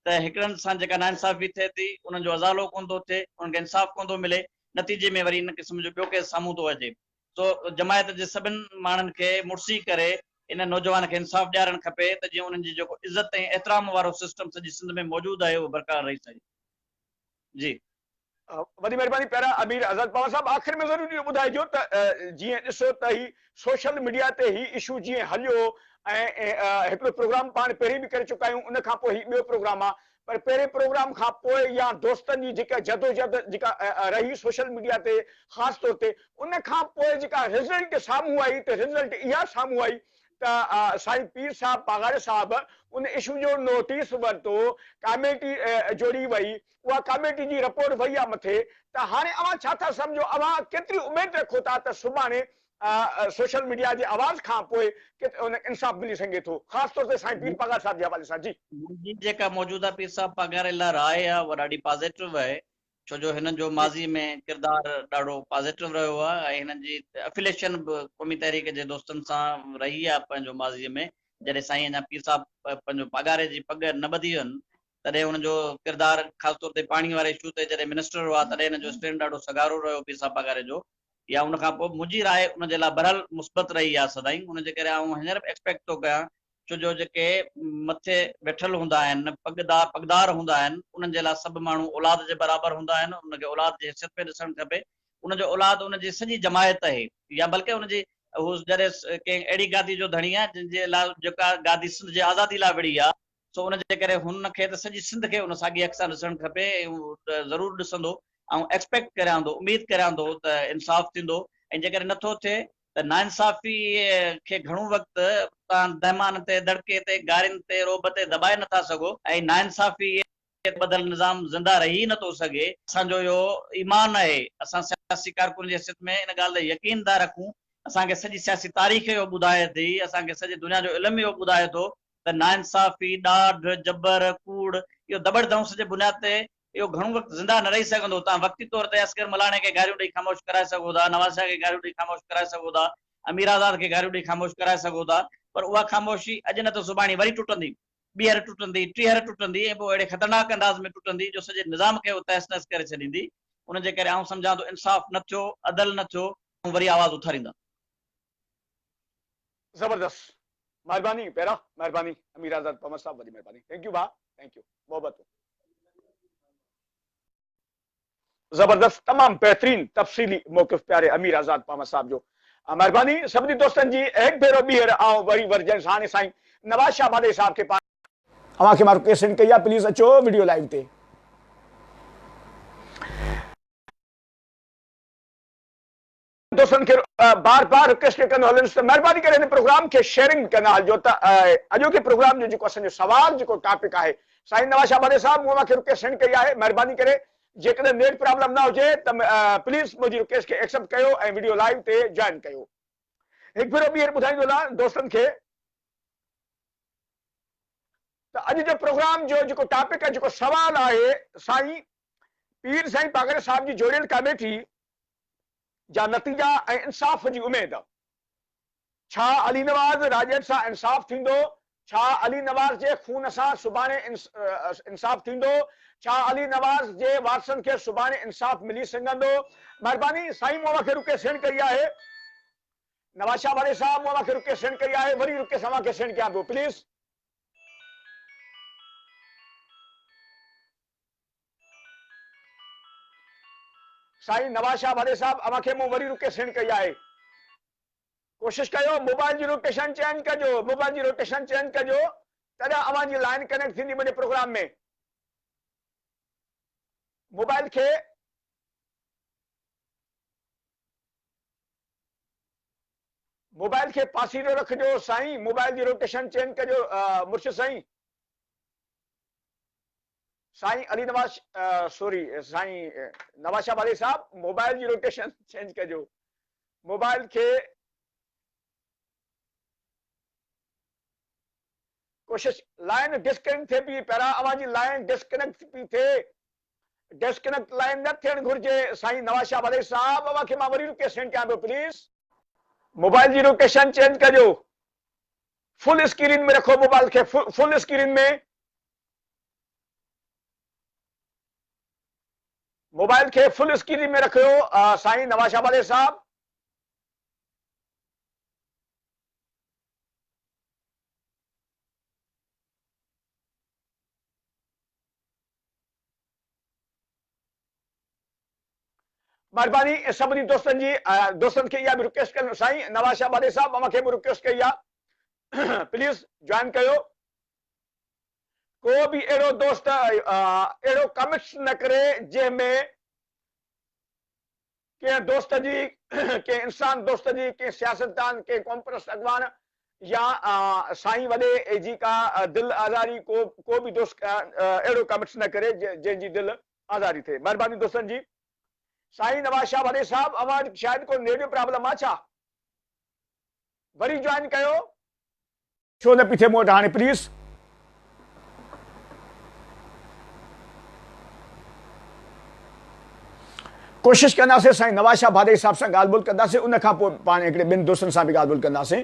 त हिकिड़नि सां जेका नाइंसाफ़ी थिए थी उन्हनि जो अज़ालो कोन थो थिए, उनखे इंसाफ़ कोन थो मिले, नतीजे में वरी इन क़िस्म जो ॿियो केस साम्हूं थो अचे। तो जमायत जे सभिनि माण्हुनि खे मुड़सी करे इन नौजवान खे इंसाफ़ ॾियारणु खपे त जीअं उन्हनि जी जेको इज़त ऐं एतिराम वारो सिस्टम सॼी सिंध में मौजूदु आहे उहो बरक़रार रही सघे। जी वॾी महिरबानी। पहिरां अमीर आज़ाद पवार साहब आख़िर में ज़रूरी इहो ॿुधाइजो त जीअं ॾिसो त ही सोशल मीडिया ते ही इशू जीअं हलियो ऐं हिकिड़ो प्रोग्राम पाण पहिरीं बि करे चुका आहियूं, उन खां पोइ ही ॿियो प्रोग्राम आहे, पर पहिरें प्रोग्राम खां पोइ या दोस्तनि जी जेका जदोजहद जेका रही सोशल मीडिया ते ख़ासि तौर ते, उन खां पोइ जेका रिज़ल्ट साम्हूं आई त रिज़ल्ट इहा साम्हूं आई त साईं पीर साहब पागारे साहब उन इशू जो नोटिस वरितो, कमेटी जोड़ी वई, उहा कमेटी जी रिपोर्ट वई आहे मथे। त हाणे अवां छा था सम्झो, अवां केतिरी उमेद रखो था त सुभाणे सोशल मीडिया जे आवाज़ खां पोइ उन इंसाफ़ मिली सघे थो, ख़ासि तौर ते साईं पीर पागार साहब जे हवाले सां? जी मुंहिंजी जेका मौजूदा पीर साहब पघारे लाइ राय आहे उहा ॾाढी पॉज़िटिव आहे, छो जो हिननि जो माज़ी में किरदारु ॾाढो पॉज़िटिव रहियो आहे ऐं हिननि जी एफिलेशन बि क़ौमी तहरीक जे दोस्तनि सां रही आहे पंहिंजो माज़ीअ में। जॾहिं साईं अञा पीर साहब पंहिंजो पघारे जी पग न ॿधी हुअनि तॾहिं हुनजो किरदारु ख़ासि तौर ते पाणी वारे इशू ते जॾहिं मिनिस्टर हुआ तॾहिं हिन जो स्टैंड ॾाढो सगारो रहियो पीर साहब पघारे जो। या उन खां पोइ मुंहिंजी राय उनजे लाइ बहरहाल मुस्बत रही आहे सदाईं। उनजे करे आउं हींअर बि एक्सपेक्ट थो कयां छो जो जेके मथे वेठल हूंदा आहिनि, पगदार हूंदा आहिनि, उन्हनि जे लाइ सभु माण्हू औलाद जे बराबरि हूंदा आहिनि, उनखे औलाद जी हैसियत में ॾिसणु खपे। उनजो औलाद उनजी सॼी जमायत आहे या बल्कि उनजी हू जॾहिं कंहिं अहिड़ी गादी जो धणी आहे जंहिंजे लाइ जेका गादी सिंध जे आज़ादी लाइ विड़ी आहे, सो उनजे करे हुनखे त सॼी सिंध खे उन साॻी अक़ सां ॾिसणु खपे ऐं हू ज़रूरु ॾिसंदो। ऐं एक्सपेक्ट करियां थो, उमेद करियां थो त इंसाफ़ थींदो ऐं जेकॾहिं नथो थिए त नाइंसाफ़ी खे घणो वक़्तु तव्हां दहमान ते दड़के ते गारियुनि ते रोब ते दॿाए नथा सघो ऐं नाइंसाफ़ी बदल निज़ाम ज़िंदा रही नथो सघे। असांजो इहो ईमान आहे, असां सियासी कारकुन जी हैसियत में इन ॻाल्हि ते यकीन था रखूं। असांखे सॼी सियासी तारीख़ इहो ॿुधाए थी, असांखे सॼी दुनिया जो इल्मु इहो ॿुधाए थो त नाइंसाफ़ी, ॾाढ, जबर, कूड़ इहो दॿड़ धंस जे बुनियाद ते इहो घणो वक़्तु ज़िंदा न रही सघंदो। तव्हां वक़्ती तौर ते असगर मलाणे खे गारियूं ॾेई ख़ामोश कराए सघो था, नवाज़ शाह खे गारियूं ॾेई ख़ामोश कराए सघो था, अमीर आज़ाद खे गारियूं ॾेई ख़ामोश कराए सघो था, पर उहा ख़ामोशी अॼु न त सुभाणे वरी टुटंदी, ॿीहर टुटंदी, टीहर टुटंदी ऐं पोइ अहिड़े ख़तरनाक अंदाज़ में टुटंदी जो सॼे निज़ाम खे तहस नहस करे छॾींदी। उनजे करे आउं सम्झां थो इंसाफ़ न थियो, अदल न थियो, वरी आवाज़ उथारींदा। जबरदस्त, महिरबानी पहिरां, महिरबानी अमीर आज़ाद पमर साहब, वॾी महिरबानी, थैंक यू भाउ, थैंक यू, मोहब्बत। जबरदस्त, तमाम बेहतरीन तफ़सीली मौक़िफ़ प्यारे अमीर आज़ाद पमर साहब जो। महिरबानी सभिनी दोस्तनि जी। हिकु भेरो ॿीहर आउं वरी वर्जन हाणे साईं नवाज़ शाह बादे साहब के पास अव्हांखे मां रिक्वेस्ट सेंड कई आहे, प्लीज़ अचो वीडियो लाइव ते। दोस्तनि खे बार बार रिक्वेस्ट कंदो हलंदुसि त महिरबानी करे हिन प्रोग्राम खे शेयरिंग कंदा हलिजो त अॼोके प्रोग्राम जो जेको असांजो सवाल जेको टॉपिक आहे, साईं नवाज़ शाह बादे साहब मूं मूंखे रिक्वेस्ट सेंड कई आहे, महिरबानी करे जेकॾहिं नेट प्रॉब्लम न हुजे त प्लीज़ मुंहिंजी रिक्वेस्ट खे एक्सेप्ट कयो ऐं वीडियो लाइव ते जॉइन कयो। हिकु भेरो ॿीहर ॿुधाईंदो दोस्तनि खे त अॼु जो प्रोग्राम जो जेको टॉपिक आहे, जेको सवाल आहे, साईं पीर साईं पागल साहब जी जोड़ियल कमेटी जा नतीजा ऐं इंसाफ़ जी उमेद। छा अली नवाज़ राजन सां इंसाफ़ थींदो? छा अली नवाज़ जे खून सां सुभाणे इंसाफ़ थींदो? छा अली नवाज़ जे वारसनि खे सुभाणे इंसाफ़ मिली सघंदो? महिरबानी साईं मूं मूंखे रिक्वेस्ट सेंड कई आहे, नवाज़ शाह वारे साहब मूं मूंखे रिक्वेस्ट सेंड कई आहे, वरी रिक्वेस्ट अव्हांखे सेंड कयां पियो, प्लीज़। साईं नवाज़ शाह वारे साहब अव्हांखे मूं वरी रिक्वेस्ट सेंड कई आहे, कोशिश कयो मोबाइल जी रोटेशन चेंज कजो, मोबाइल जी रोटेशन चेंज कजो, तॾहिं अव्हांजी लाइन कनेक्ट थींदी मुंहिंजे प्रोग्राम में। मोबाइल खे पासीरो रखिजो साईं, मोबाइल जी रोटेशन चेंज कजो मुर्शिद साईं। साईं अली नवाज सॉरी साईं नवाज़ शाह वाले साहब, मोबाइल जी रोटेशन चेंज कजो, मोबाइल के कोशिश। लाइन डिस्कनेक्ट थे पई, पहिरां अव्हांजी लाइन डिस्कनेक्ट पई थे, डिस्कनेक्ट लाइन न थियण घुर्जे साईं नवाज़ शाह वाले साहब। अव्हांखे मां वरी रिक्वेस्ट सेंड कयां पियो, प्लीज़ मोबाइल जी लोकेशन चेंज कजो, फुल स्क्रीन में रखो मोबाइल के, फुल स्क्रीन में मोबाइल के फुल स्क्रीन में रखो साईं नवाज़ शाह वाले साहब। महिरबानी सभिनी दोस्तनि जी, दोस्तनि खे इहा बि रिक्वेस्ट कनि, साईं नवाज़ शाह वाले साहब मूंखे बि रिक्वेस्ट कई आहे, प्लीज़ जॉइन कयो। को बि अहिड़ो दोस्त अहिड़ो कमेंट्स न करे जंहिंमें कंहिं दोस्त जी, कंहिं इंसान दोस्त जी, कंहिं सियासतदान, कंहिं क़ौम परस्त अॻवान या साईं वॾे जी का दिलि आज़ारी, को बि दोस्त अहिड़ो कमेंट्स न करे जंहिंजी दिलि आज़ारी थिए। महिरबानी दोस्तनि जी। साईं नवाज़ शाह वाले साहब अवां शायदि को नेट प्रॉब्लम आहे छा? वरी जॉइन कयो, छो न पई थिए मूं वटि हाणे, प्लीज़। कोशिश कंदासीं साईं नवाज़ शाह भादे साहब सां ॻाल्हि ॿोल कंदासीं, उन खां पोइ पाण हिकिड़े ॿिनि दोस्तनि सां बि ॻाल्हि ॿोल कंदासीं।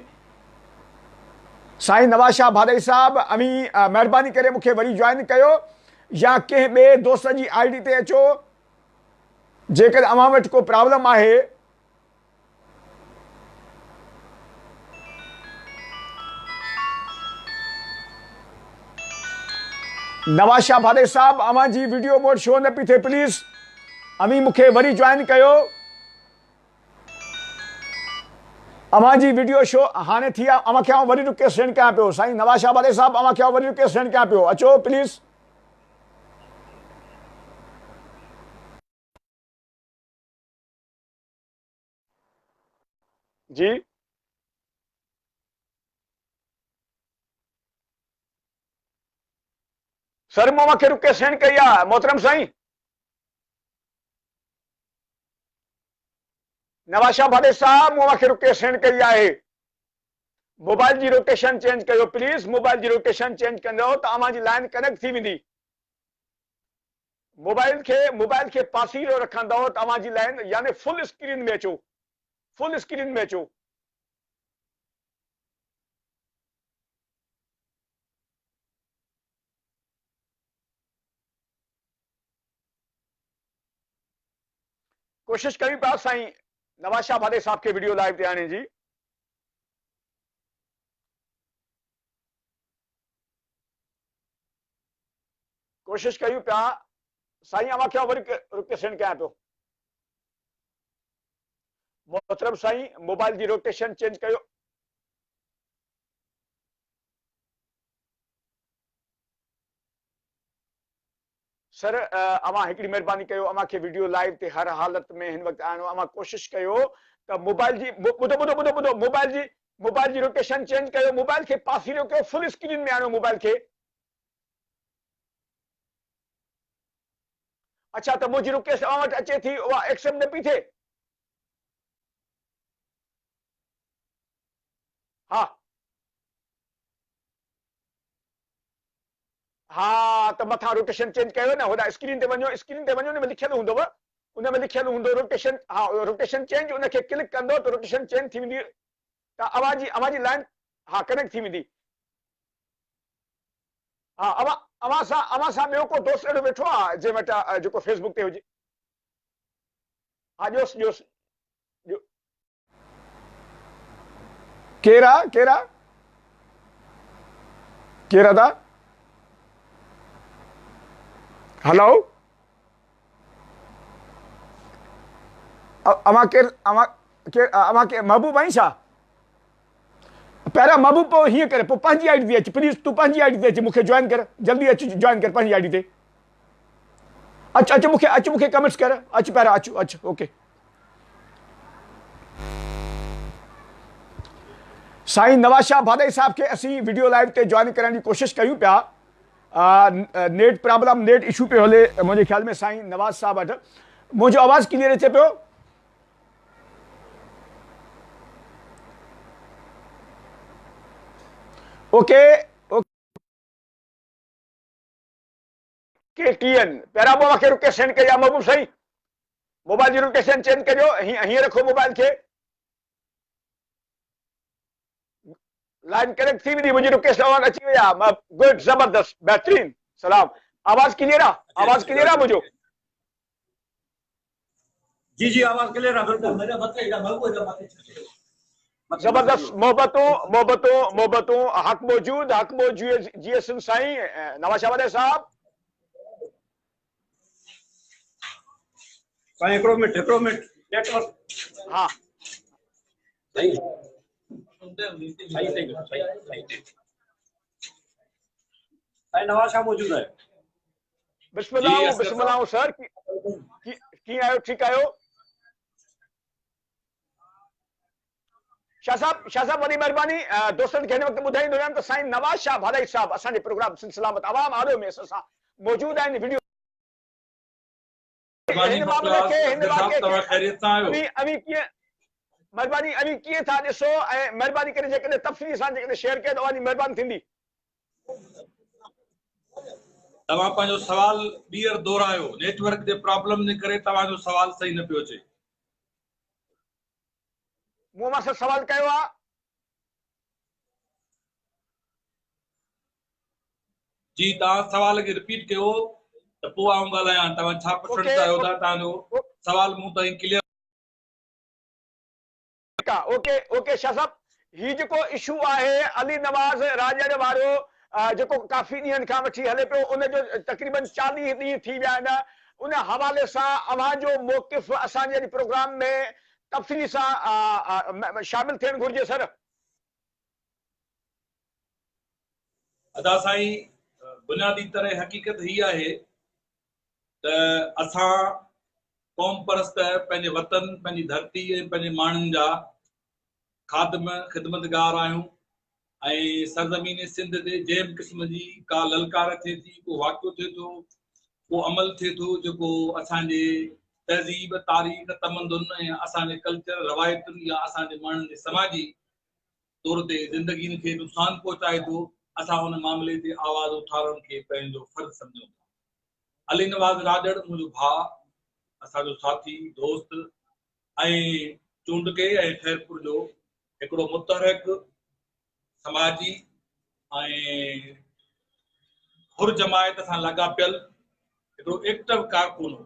साईं नवाज़ शाह भादे साहब महिरबानी करे मूंखे वरी जॉइन कयो या कंहिं ॿिए दोस्त जी आईडी ते अचो। जेकॾहिं अव्हां वटि को प्रॉब्लम आहे नवाज़ शाह भादे साहब, अव्हां जी वीडियो मोड शो न पई थिए, प्लीज़ अमी मूंखे वरी जॉइन कयो। अव्हां जी वीडियो शो हाणे थी आहे, अव्हांखे आउं वरी रिक्वेस्ट सेंड कयां पियो, साईं नवाज़ शाह भादे साहब अव्हांखे आउं वरी रिक्वेस्ट सेंड कयां पियो, अचो प्लीज़। जी सर मूं मूंखे रिक्वेस्ट सेंड कई आहे मोहतरम साईं नवाज शाह भाडे साहब मूं मूंखे रिक्वेस्ट सेंड कई आहे मोबाइल जी रोटेशन चेंज कयो प्लीज़ मोबाइल जी रोटेशन चेंज कंदो त अव्हां जी लाइन कनेक्ट थी वेंदी मोबाइल खे पासीरो रखंदव त अव्हां जी लाइन यानी फुल स्क्रीन में अचो फुल स्क्रीन में अचो कोशिश कयूं पिया साईं नवाज शाह भाडे साहब के वीडियो लाइव ते आने जी कोशिश कयूं पिया साईं अव्हां खे वरी रिक्वेस्ट सेंड कयां पियो मोहतरम साईं मोबाइल जी रोटेशन चेंज कयो सर अव्हां हिकिड़ी महिरबानी कयो अव्हां खे वीडियो लाइव ते हर हालत में हिन वक़्तु आनो अव्हां कोशिश कयो त मोबाइल जी ॿुधो ॿुधो ॿुधो ॿुधो मोबाइल जी रोटेशन चेंज कयो मोबाइल खे पासीरो कयो फुल स्क्रीन में आनो मोबाइल खे अच्छा त मुंहिंजी रिक्वेस्ट अव्हां वटि अचे थी उहा एक्सेप्ट न पई थिए हा हाँ तो मथा रोटेशन चेंज कयो न होॾा स्क्रीन ते वञो हुन में लिखियल हूंदव उन में लिखियल हूंदो रोटेशन हाँ रोटेशन चेंज उनखे क्लिक कंदो तो रोटेशन चेंज थी वेंदी त अव्हां जी लाइन हाँ कनेक्ट थी वेंदी हाँ अव्हां सां ॿियो को दोस्त अहिड़ो वेठो आहे जंहिं वटि जेको फेसबुक ते हुजे हाँ ॼोस केरु आहे केरु था हेलो अव्हां के महबूब आई छा पहिरियां महबूब पोइ हीअं करे पोइ पंहिंजी आई डी ते अच प्लीज़ तूं पंहिंजी आई डी ते अच मूंखे जॉइन कर जल्दी अच जॉइन कर पंहिंजी आई डी ते अच मूंखे कमेंट्स कर अच पहिरियां अच ओके साईं नवाज शाह भाडे साहब के असीं वीडियो लाइव ते जॉइन करण जी कोशिश कयूं पिया नेट प्रॉब्लम नेट इशू पे हले मुझे ख्याल में साईं नवाज साहब वटि मुझो आवाज़ क्लियर अचे पियो ओके टीएन पहिरियां पोइ मूंखे रिक्वेस्ट सेंड कई आहे महबूब साईं मोबाइल जी रोटेशन चेंज कजो हीअं रखो मोबाइल खे लाइन कनेक्ट थी वेंदी मुंहिंजी रिक्वेस्ट अची वई आहे गुड ज़बरदस्त बहितरीन सलाम आवाज़ क्लियर आहे मुंहिंजो जी आवाज़ क्लियर है जबरदस्त मोहब्बतों हक मौजूद जीएसन साईं नवाज शाह भाडे साहब साईं हिकिड़ो मिनट नेटवर्क हाँ सही नवाज शाह मौजूद है बिस्मिल्लाह सर की आयो ठीक आयो शाह साहब वरी मेहरबानी दोस्तन के वक्त बुधाईंदो आहियां त साईं नवाज शाह भाडे साहब असांजे प्रोग्राम सिलसिला में आवाम आडियो में असां मौजूद आहिनि वीडियो हिन मामले खे मेहरबानी अभी कीअं था ॾिसो ऐं मेहरबानी करे जेकॾहिं तफ़सीली सां जेकॾहिं शेयर कयो त तव्हांजी महिरबानी थींदी तव्हां पंहिंजो सवाल ॿीहर दोहरायो नेटवर्क जे प्रॉब्लम जे करे तव्हांजो सवाल सही न पियो अचे मूं मां सवाल कयो आहे जी तव्हां सवाल खे रिपीट कयो त पोइ आउं ॻाल्हायां तव्हां छा पुछण चाहियो था तव्हांजो सवाल मूं ताईं क्लियर ओके शाह साहब ही जेको इशू आहे अली नवाज़ राजड़ वारो जेको काफ़ी ॾींहंनि खां वठी हले पियो उन जो तक़रीबन 40 ॾींहं थी विया आहिनि उन हवाले सां अव्हांजो मौक़िफ़ असांजे प्रोग्राम में तफ़सीली सां शामिल थियणु घुरिजे सर अदा साईं बुनियादी तरह हक़ीक़त ही आहे त असां क़ौम परस्त पंहिंजे वतन पंहिंजी धरती ऐं पंहिंजे माण्हुनि जा ख़ादम ख़िदमतगार आहियूं ऐं सरज़मीन सिंध ते जंहिं बि क़िस्म जी का ललकार थिए थी, को वाक़ियो थिए थो, को अमल थिए थो जेको असांजे तहज़ीब तारीख़ तमदुन ऐं असांजे कल्चर रवायतुनि या असांजे माण्हुनि जे समाजी तौर ते ज़िंदगी खे नुक़सान पहुचाए थो, असां उन मामले ते आवाज़ उथारण खे पंहिंजो फर्ज़ सम्झूं था। अली नवाज़ राजड़ मुंहिंजो भाउ, असांजो साथी दोस्त ऐं चूंडके ऐं ख़ैरपुर जो हिकिड़ो मुतहरिक समाजी ऐं हुर जमायत सां लाॻापियल हिकिड़ो एक्टिव कारकुन हो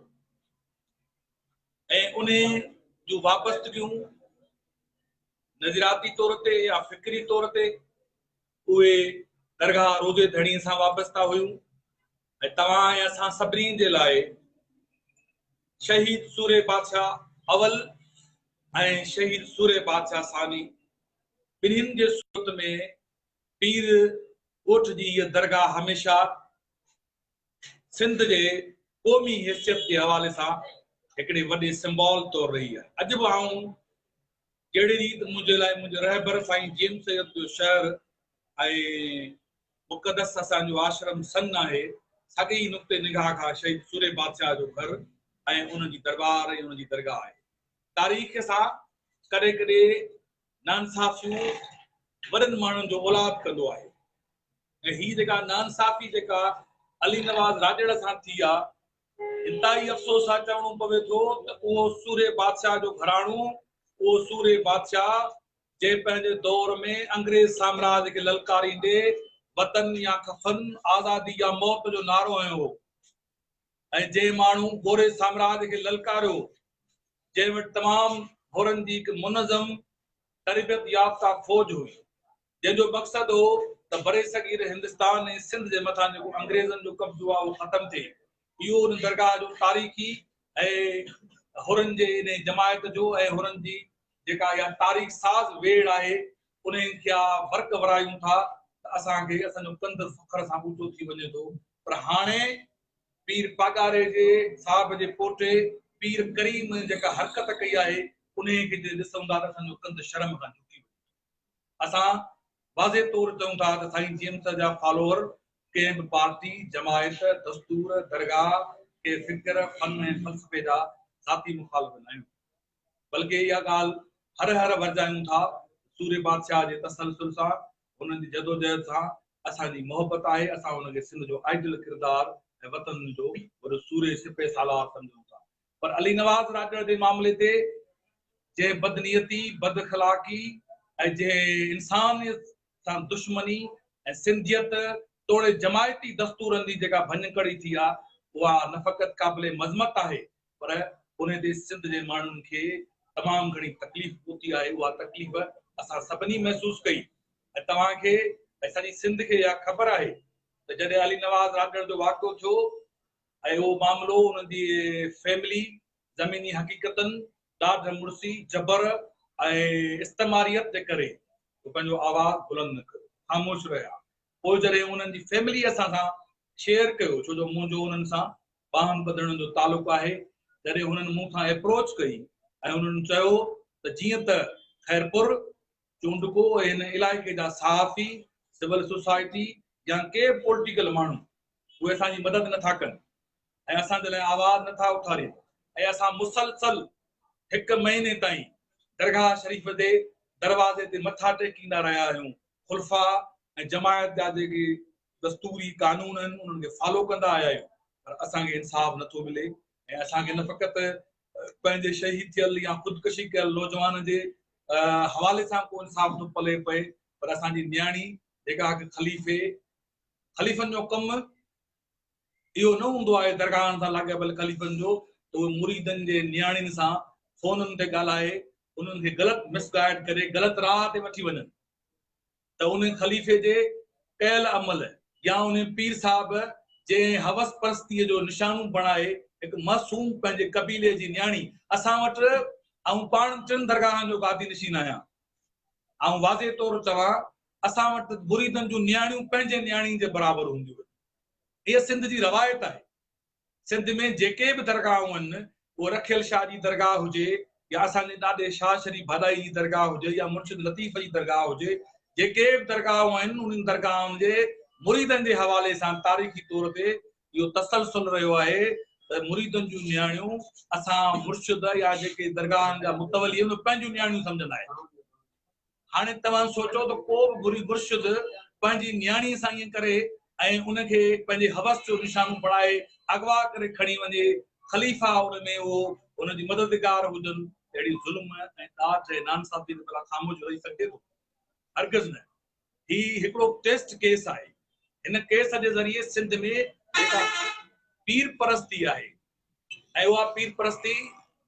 ऐं उन जूं वाबस्तगियूं नज़राती तौर ते या फ़िक्री तौर ते उहे दरगाह रोज़े धड़ीअ सां वाबस्ता हुयूं ऐं तव्हां ऐं असां सभिनी जे लाइ शहीद सूरे बादशाह अवल ऐं शहीद सूरे बादशाह सानी ॿिन्हिनि जे सूरत में पीर ॻोठ जी इहा दरगाह हमेशह सिंध जे क़ौमी हैसियत जे हवाले सां हिकिड़े वॾे सिंबॉल तौरु रही आहे। अॼु बि आऊं जहिड़ी रीति मुंहिंजे लाइ मुंहिंजो रहबर साईं जेम्स सैयद जो शहर ऐं मुक़दस असांजो आश्रम सन आहे, साॻी नुक़्ते निगाह खां शहीद सूरे बादशाह जो घर ऐं उनजी दरबार ऐं उनजी दरगाह आहे। तारीख़ सां कॾहिं कॾहिं नाइंसाफ़ियूं वॾनि माण्हुनि जो औलाद कंदो आहे ऐं हीअ जेका नाइंसाफ़ी जेका अली नवाज़ राजड़ सां थी आहे, इंतहाई अफ़सोस सां चवणो पवे थो त उहो सूरे बादशाह जो घराणो, उहो सूरे बादशाह जंहिं पंहिंजे दौर में अंग्रेज़ साम्राज्य खे ललकारींदे वतन या खफ़न, आज़ादी या मौत जो नारो हयो हो ऐं जंहिं माण्हू गोरे साम्राज्य खे ललकारियो, जंहिं वटि तमामु होरनि जी हिकु मुनज़म तरबियत याफ़्ता फ़ौज हुई, जंहिंजो मक़सदु हो त बरे सगीर हिंदुस्तान ऐं सिंध जे मथां जेको अंग्रेज़नि जो कब्ज़ो आहे उहो ख़तमु थिए। इहो उन दरगाह जो तारीख़ी ऐं हुरनि जे इन जमायत जो ऐं हुरनि जी जेका इहा तारीख़ साज़ वेड़ आहे, उन्हनि खे वर्क वरायूं था त असांखे असांजो कंद फ़ख्र सां ऊचो थी वञे थो। पर हाणे पीर पागारे जे साहब जे पोटे पीर करीम जेका हरकत कई आहे, उन खे ॾिसूं था त असांजो कंद शर्म खां झुकी वञे। असां वाज़े तौर चऊं था त साईं जेम्स जा फॉलोअर कंहिं बि पार्टी, जमायत, दस्तूर, दरगाह के फ़िक्र, फन ऐं फ़लसफ़े जा ज़ाती मुखालिफ़ न आहियूं, बल्कि इहा ॻाल्हि हर वर्जायूं था सूरे बादशाह जे तसलसल सां, हुननि जी जदोजहद सां असांजी मोहबत आहे। असां हुनखे सिंध जो आइडियल किरदार ऐं वतन जो वॾो सूरे सिपे सालार सम्झूं था। पर अली नवाज़ राजड़ जे मामले ते जंहिं बदनीयती, बदखलाकी ऐं जंहिं इंसानियत सां दुश्मनी ऐं सिंधियत तोड़े जमायती दस्तूरनि जी जेका भञकड़ी थी आहे, उहा न फ़क़ति क़ाबिले मज़मत आहे, पर उन ते सिंध जे माण्हुनि खे तमामु घणी तकलीफ़ पहुती आहे। उहा तकलीफ़ असां सभिनी महसूस कई ऐं तव्हांखे ऐं सॼी सिंध खे इहा ख़बर आहे त जॾहिं अली नवाज़ राजड़ जो वाक़ियो थियो ऐं उहो मामिलो उन्हनि जी फैमिली ज़मीनी हक़ीक़तनि, ॾाढ मुड़सी, जबर ऐं इस्तेमारियत जे करे पंहिंजो आवाज़ बुलंद न कयो, ख़ामोश रहिया। पोइ जॾहिं उन्हनि जी फैमिली असां सां शेयर कयो, छो जो मुंहिंजो उन्हनि सां बाहन ॿधण जो तालुक़ु आहे, जॾहिं हुननि मूं खां अप्रोच कई ऐं उन्हनि चयो त जीअं त ख़ैरपुर, चूंडको ऐं हिन इलाइक़े जा सहाफ़ी, सिविल सोसाइटी या के पॉलिटिकल माण्हू उहे असांजी मदद नथा कनि ऐं असांजे लाइ आवाज़ नथा उथारिनि ऐं असां मुसलसल 1 महीने ताईं दरगाह शरीफ़ जे दरवाज़े ते मथा टेकींदा रहिया आहियूं। खुलफ़ा ऐं जमायत जा जेके दस्तूरी कानून आहिनि उन्हनि खे फॉलो कंदा आया आहियूं, पर असांखे इंसाफ़ नथो मिले ऐं असांखे न फ़क़ति पंहिंजे शहीद थियल या ख़ुदकुशी कयल नौजवान जे हवाले सां को इंसाफ़ थो पले पए, पर असांजी न्याणी जेका ख़लीफ़नि जो कमु इहो न हूंदो आहे दरगाहनि सां लाॻापियल ख़लीफ़नि जो, त उहे मुरीदनि जे न्याणियुनि सां फ़ोननि ते ॻाल्हाए उन्हनि खे ग़लति मिसगाइड करे ग़लति राह ते वठी वञनि त उन ख़लीफ़े जे कयल अमल या उन पीर साहिब जंहिं हवस परस्तीअ जो निशानो बणाए हिकु मासूम पंहिंजे कबीले जी न्याणी असां वटि, ऐं पाण 3 दरगाहनि जो गादी नशीन आहियां, ऐं वाज़े तौरु चवां असां वटि मुरीदनि जूं न्याणियूं पंहिंजे न्याणी जे बराबरि हूंदियूं। इहा सिंध जी रवायत आहे। सिंध में जेके बि दरगाहूं आहिनि, उहो रखियल शाह जी दरगाह हुजे या असांजे ॾाढे शाह शरीफ़ भादाई जी दरगाह हुजे या मुर्शिद लतीफ़ जी दरगाह हुजे, जेके बि दरगाहूं आहिनि उन्हनि दरगाहुनि जे मुरीदनि जे हवाले सां तारीख़ी तौर ते इहो तसलसल रहियो आहे त मुरीदनि जूं नियाणियूं असां मुर्शिद या जेके दरगाहनि जा मुतवली आहिनि पंहिंजूं नियाणियूं सम्झंदा आहिनि। हाणे तव्हां सोचो त को बि मुर्शिद पंहिंजी नियाणी सां ईअं करे ऐं उनखे पंहिंजे हवस जो निशानो बणाए अगवा करे खणी वञे, ख़लीफ़ा उन में उहो उनजी मददगार हुजनि, अहिड़ी ज़ुल्म ऐं ॾाढ ऐं नाइंसाफ़ी ते भला ख़ामोश रही सघे थो? हरगिज़ न। ही हिकिड़ो टेस्ट केस आहे। हिन केस जे ज़रिए सिंध में जेका पीर परस्ती आहे ऐं उहा पीर परस्ती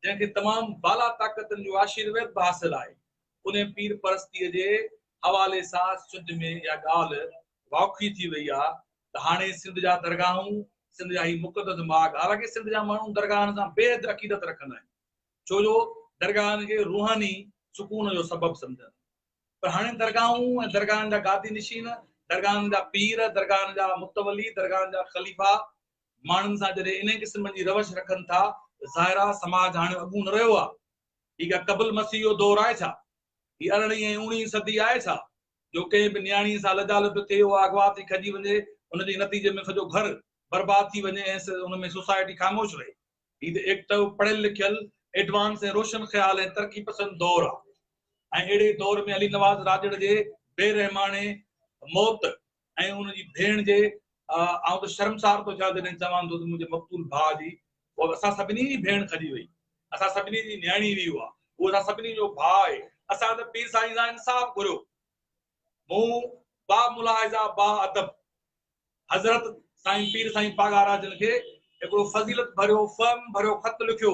जंहिंखे तमामु बाला ताक़तनि जो आशीर्वाद बि हासिल आहे, उन पीर परस्तीअ जे हवाले सां सिंध में इहा ॻाल्हि वाक़ी थी वई आहे त हाणे सिंध जा दरगाहूं, सिंध जा ही मुक़दस माग, हालांकि सिंध जा माण्हू दरगाहनि सां बेहद अक़ीदत रखंदा आहिनि, छो जो दरगाहनि खे रूहानी सुकून जो सबबु सम्झनि। पर हाणे दरगाहूं ऐं दरगाहनि जा गादी निशीन, दरगाहनि जा पीर, दरगाहनि जा मुतवली, दरगाहनि जा ख़लीफ़ा माण्हुनि सां जॾहिं इन क़िस्म जी रवश रखनि था त ज़ाहिरा समाज हाणे अॻूं न रहियो आहे। हीअ कबल मसीह जो दौर आहे छा? हीअ 18वीं ऐं 19वीं सदी आहे छा जो कंहिं बि नियाणी सां लजालत थिए, उहा अगवा थी खजी वञे, उनजे नतीजे में सॼो घर बर्बाद थी वञे ऐं उन में सोसाइटी ख़ामोश रहे? हीअ त एक त पढ़ियल लिखियल एडवांस ऐं रोशन ख़्याल ऐं तरक़ी पसंद दौर आहे। ऐं अहिड़े दौर में अली नवाज़ राजड़ जे बेरहमाने मौत ऐं उनजी भेण जे आउं त शर्मसार थो थियां जॾहिं चवां थो त मुंहिंजे मक़तूल भाउ जी, असां सभिनी जी भेण खजी वई, असां सभिनी जी नियाणी हुई, उहो असां सभिनी जो भाउ आहे। असां त पीर साईं सां इंसाफ़ घुरियो। मूं बा मुलाहिज़ा बा अदब हज़रत साईं पीर साईं पागारा जन खे हिकिड़ो फज़ीलत भरियो फर्म भरियो ख़त लिखियो,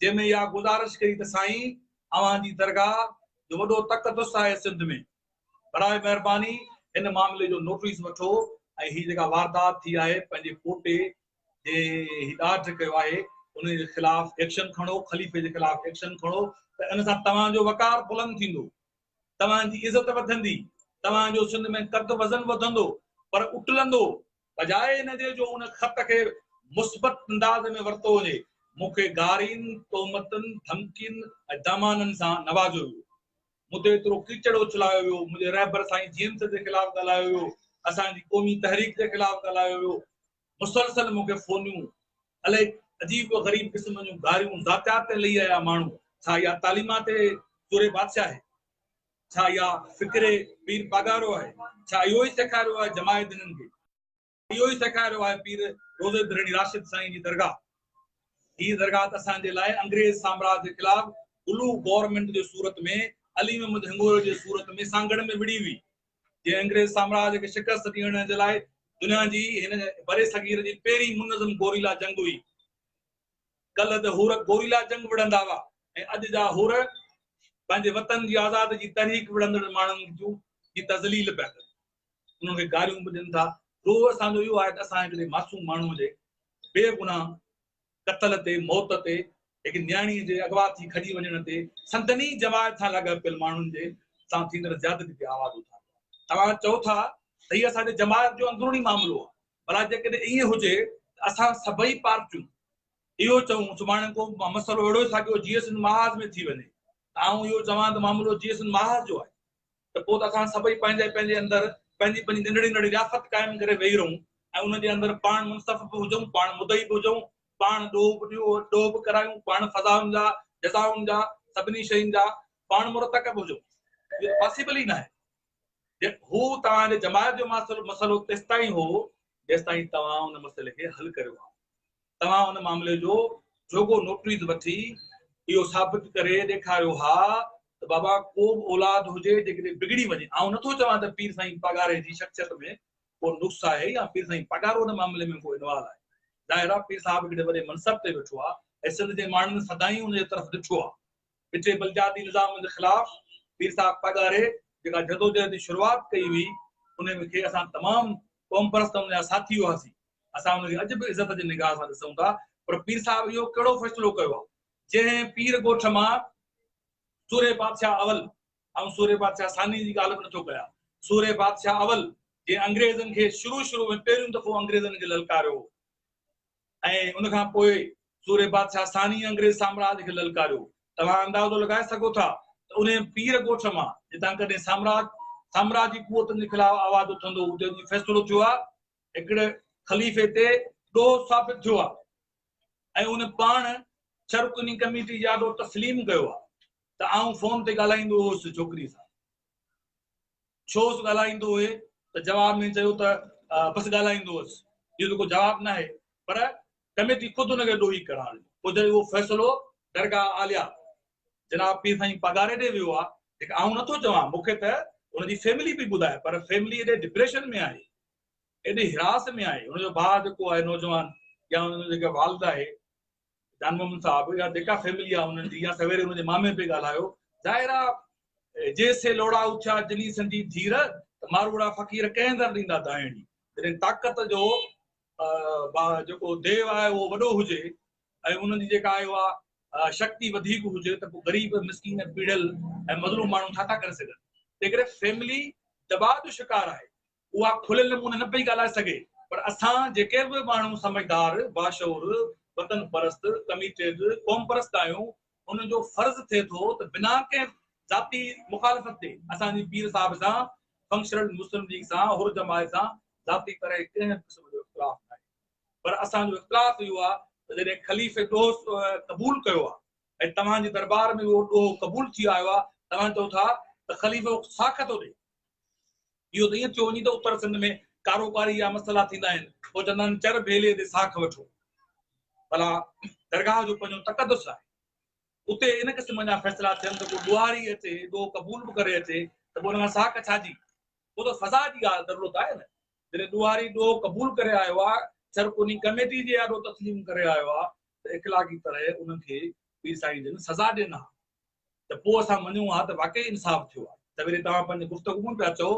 जंहिंमें इहा गुज़ारिश कई त साईं अव्हां जी दरगाह जो वॾो तक़दुस आहे सिंध में, बराए महिरबानी हिन मामले जो नोटिस वठो ऐं हीअ जेका वारदात थी आहे पंहिंजे पोटे जे ॾाढ कयो आहे उन जे ख़िलाफ़ एक्शन खणो, ख़लीफ़े जे ख़िलाफ़ एक्शन खणो, त इन सां तव्हांजो वकार बुलंद थींदो, तव्हांजी इज़त वधंदी, तव्हांजो सिंध में कद वज़न वधंदो, पर उटलंदो बजाए इन जे जो उन ख़त खे मुस्बत अंदाज़ में वरितो वञे। मूंखे गारियुनि, तोहमतुनि, धमकियुनि ऐं दामाननि सां नवाज़ियो वियो, मुदे एतिरो कीचड़ उछलायो वियो, मुंहिंजे रहबर साईं जेम्स जे ख़िलाफ़ ॻाल्हायो वियो, असांजी क़ौमी तहरीक जे ख़िलाफ़ ॻाल्हायो वियो, मुसलसल मूंखे फ़ोनियूं, अलाए अजीब ग़रीब क़िस्म जूं गारियूं, ज़ातियात ते लही आया माण्हू। छा इहा तालीमात सूरे बादशाह आहे? छा इहा फ़िक्रे पीर पागारो आहे? छा इहो ई सेखारियो आहे जमायतनि खे? इहो ई सेखारियो आहे पीर रोज़े दरणी राशिद साईं जी दरगाह? हीअ दरगाह त असांजे लाइ अंग्रेज़ साम्राज्य जे ख़िलाफ़ उलू गवर्नमेंट जे सूरत में, अली मोहम्मद हिंगोर जे सूरत में सांगड़ में विड़ी हुई, जे अंग्रेज़ साम्राज्य खे शिकस्त ॾियण जे लाइ दुनिया जी हिन बरे सगीर जी पहिरीं मुनज़म गोरीला जंग हुई। कल्ह त हुर गोरीला जंग विढ़ंदा हुआ ऐं अॼु जा हुर पंहिंजे वतन जी आज़ाद जी तहरीक विढ़ंदड़ माण्हुनि जूं जी तज़लील पिया कनि, उन्हनि खे गारियूं बि ॾियनि था। रोज़ असांजो इहो आहे त असां हिकिड़े मासूम माण्हूअ जे बेगुनाह कतल ते, मौत ते, हिकु नियाणीअ जे अगवा थी खजी वञण ते संदनी जमायत सां लॻियल माण्हुनि जे सां थींदड़ ज़्यादती ते आवाज़ उथारियो। तव्हां चओ था त हीअ असांजे जमायत जो अंदरूनी मामिलो आहे, भला जेकॾहिं ईअं हुजे त असां सभई पार्टियूं इहो चऊं, सुभाणे को मसइलो अहिड़ो साॻियो जीएसएन महाज में थी वञे, आऊं इहो चवां त मामिलो जीएसएन महाज जो आहे, त पोइ त असां सभई पंहिंजे पंहिंजे अंदरि पंहिंजी पंहिंजी नंढड़ी नंढड़ी रियासत क़ाइमु करे वेही रहूं ऐं उनजे अंदरि पाण मुनसफ़ बि हुजूं, पाण मुदई बि हुजूं, पाण ॾोह बि करायूं, पाण फ़ज़ाउनि जा जज़ाउनि जा सभिनी शयुनि जा पाण मुरतकब हुजूं। इहो पॉसिबल ई न आहे। हू तव्हांजे जमायत जो मसइलो तेसिताईं हो जेसिताईं तव्हां उन मसइले खे हल करियो आहे। तव्हां उन मामले जो जोगो नोटिस वठी इहो साबित करे ॾेखारियो हा त बाबा को बि औलाद हुजे जेकॾहिं बिगड़ी वञे, ऐं नथो चवां त पीर साईं पगारे जी शख़्सियत में को नुक़्स आहे या पीर साईं पगारो उन मामले में को इनवाल आहे। ज़ाहिर आहे पीर साहिब हिकिड़े वॾे मनसब ते वेठो आहे ऐं सिंध जे माण्हुनि सदाईं उनजे तरफ़ ॾिठो आहे। पिछले बलजाती निज़ाम जे ख़िलाफ़ पीर साहिब पगारे जेका जदोजहद जी शुरूआत कई हुई, उन खे असां तमामु क़ौम परस्त उनजा साथी हुआसीं, असां उनखे अॼु बि इज़त जी निगाह सां ॾिसूं था। पर पीर साहिब इहो कहिड़ो फ़ैसिलो कयो आहे, जंहिं पीर ॻोठ मां सूरे बादशाह अवल ऐं सूरे बादशाह सानी जी ॻाल्हि बि नथो कयां, सूरे बादशाह अवल जे अंग्रेज़नि खे शुरू में पहिरियों दफ़ो अंग्रेज़नि खे ललकारियो ऐं उन खां पोइ सूरे बादशाह सानी अंग्रेज़ साम्राज्य खे ललकारियो, तव्हां अंदाज़ो लॻाए सघो था त उन पीर ॻोठ मां जितां कॾहिं साम्राजी कुवतनि जे ख़िलाफ़ आवाज़ उथंदो उते फ़ैसिलो थियो आहे, हिकिड़े ख़लीफ़े ते ॾोह साबित थियो आहे ऐं उन पाण शरकुनी कमेटी जा ॾोह तस्लीम कयो आहे त आउं फोन ते ॻाल्हाईंदो हुउसि छोकिरी सां। छो ॻाल्हाईंदो हुए त जवाब में चयो त बसि ॻाल्हाईंदो हुउसि, इहो त को जवाब न आहे, पर कमेटी ख़ुदि हुनखे ॾोही कराइण। पोइ जॾहिं उहो फ़ैसिलो दरगाह आलिया जनाब पीर साईं पगारे ॾे वियो आहे, जेका आउं नथो चवां, मूंखे त हुनजी फैमिली बि ॿुधाए, पर फैमिली एॾे डिप्रेशन में आहे, एॾे हिरास में आहे। हुनजो भाउ जेको आहे नौजवान या हुनजो जेका वालिद आहे जान मोहम्मद साहब या जेका फैमिली आहे हुननि जी, या सवेरे हुनजे मामे पे ॻाल्हायो, ज़ाहिर आहे जैसे लोड़ा उछा जली संजी धीर त मारूड़ा फ़क़ीर कंहिं दर ॾींदा दाहिणी। जॾहिं ताक़त जो जेको देव आहे उहो वॾो हुजे ऐं उन्हनि जी जेका आहे शक्ति वधीक हुजे त पोइ ग़रीब मिसकीन पीड़ियल ऐं मज़लूम माण्हू छा था करे सघनि। तंहिं करे फैमिली दबाव जो शिकार आहे, उहा खुलियल नमूने न पई ॻाल्हाए सघे, पर असां जेके बि माण्हू समझदार बाशऊर वतन परस्त कमिटेड क़ौम परस्त आहियूं, उनजो फर्ज़ थिए थो त बिना कंहिं ज़ाती मुखालफ़त ते असांजी पीर साहिब सां, फंक्शनल मुस्लिम लीग सां, हुर जमायत सां ज़ाती तरह कंहिं क़िस्म जो इख़्तिलाफ़ न आहे। पर असांजो इख़्तिलाफ़ इहो आहे त जॾहिं ख़लीफ़े ॾोह क़बूल कयो आहे ऐं तव्हांजे दरबार में उहो ॾोह क़बूल थी आयो आहे, तव्हां चओ था त ख़लीफ़ो साख थो ॾे। इहो त ईअं थियो वञे त उत्तर सिंध में कारोबारी या मसइला थींदा आहिनि, पोइ चवंदा आहिनि चर भेले ते साख वठो। भला दरगाह जो पंहिंजो तक़दुस आहे, उते इन क़िस्म जा फ़ैसिला थियनि त को ॾुआरी अचे ॾोह क़बूल बि करे अचे त पोइ हुन खां साख छाजी, उहो त फज़ा जी ॻाल्हि ज़रूरत आहे न। जॾहिं ॾुआरी ॾोह क़बूल करे आयो आहे, शरकुनी कमेटी जे ॾोह तस्लीम करे आयो आहे, त इख़लाक़ी तरह उनखे पीर साईं जन सज़ा ॾिना त पोइ असां मञूं हा त वाक़ई इंसाफ़ थियो आहे। सवेरे तव्हां पंहिंजे गुफ़्तगू में पिया चओ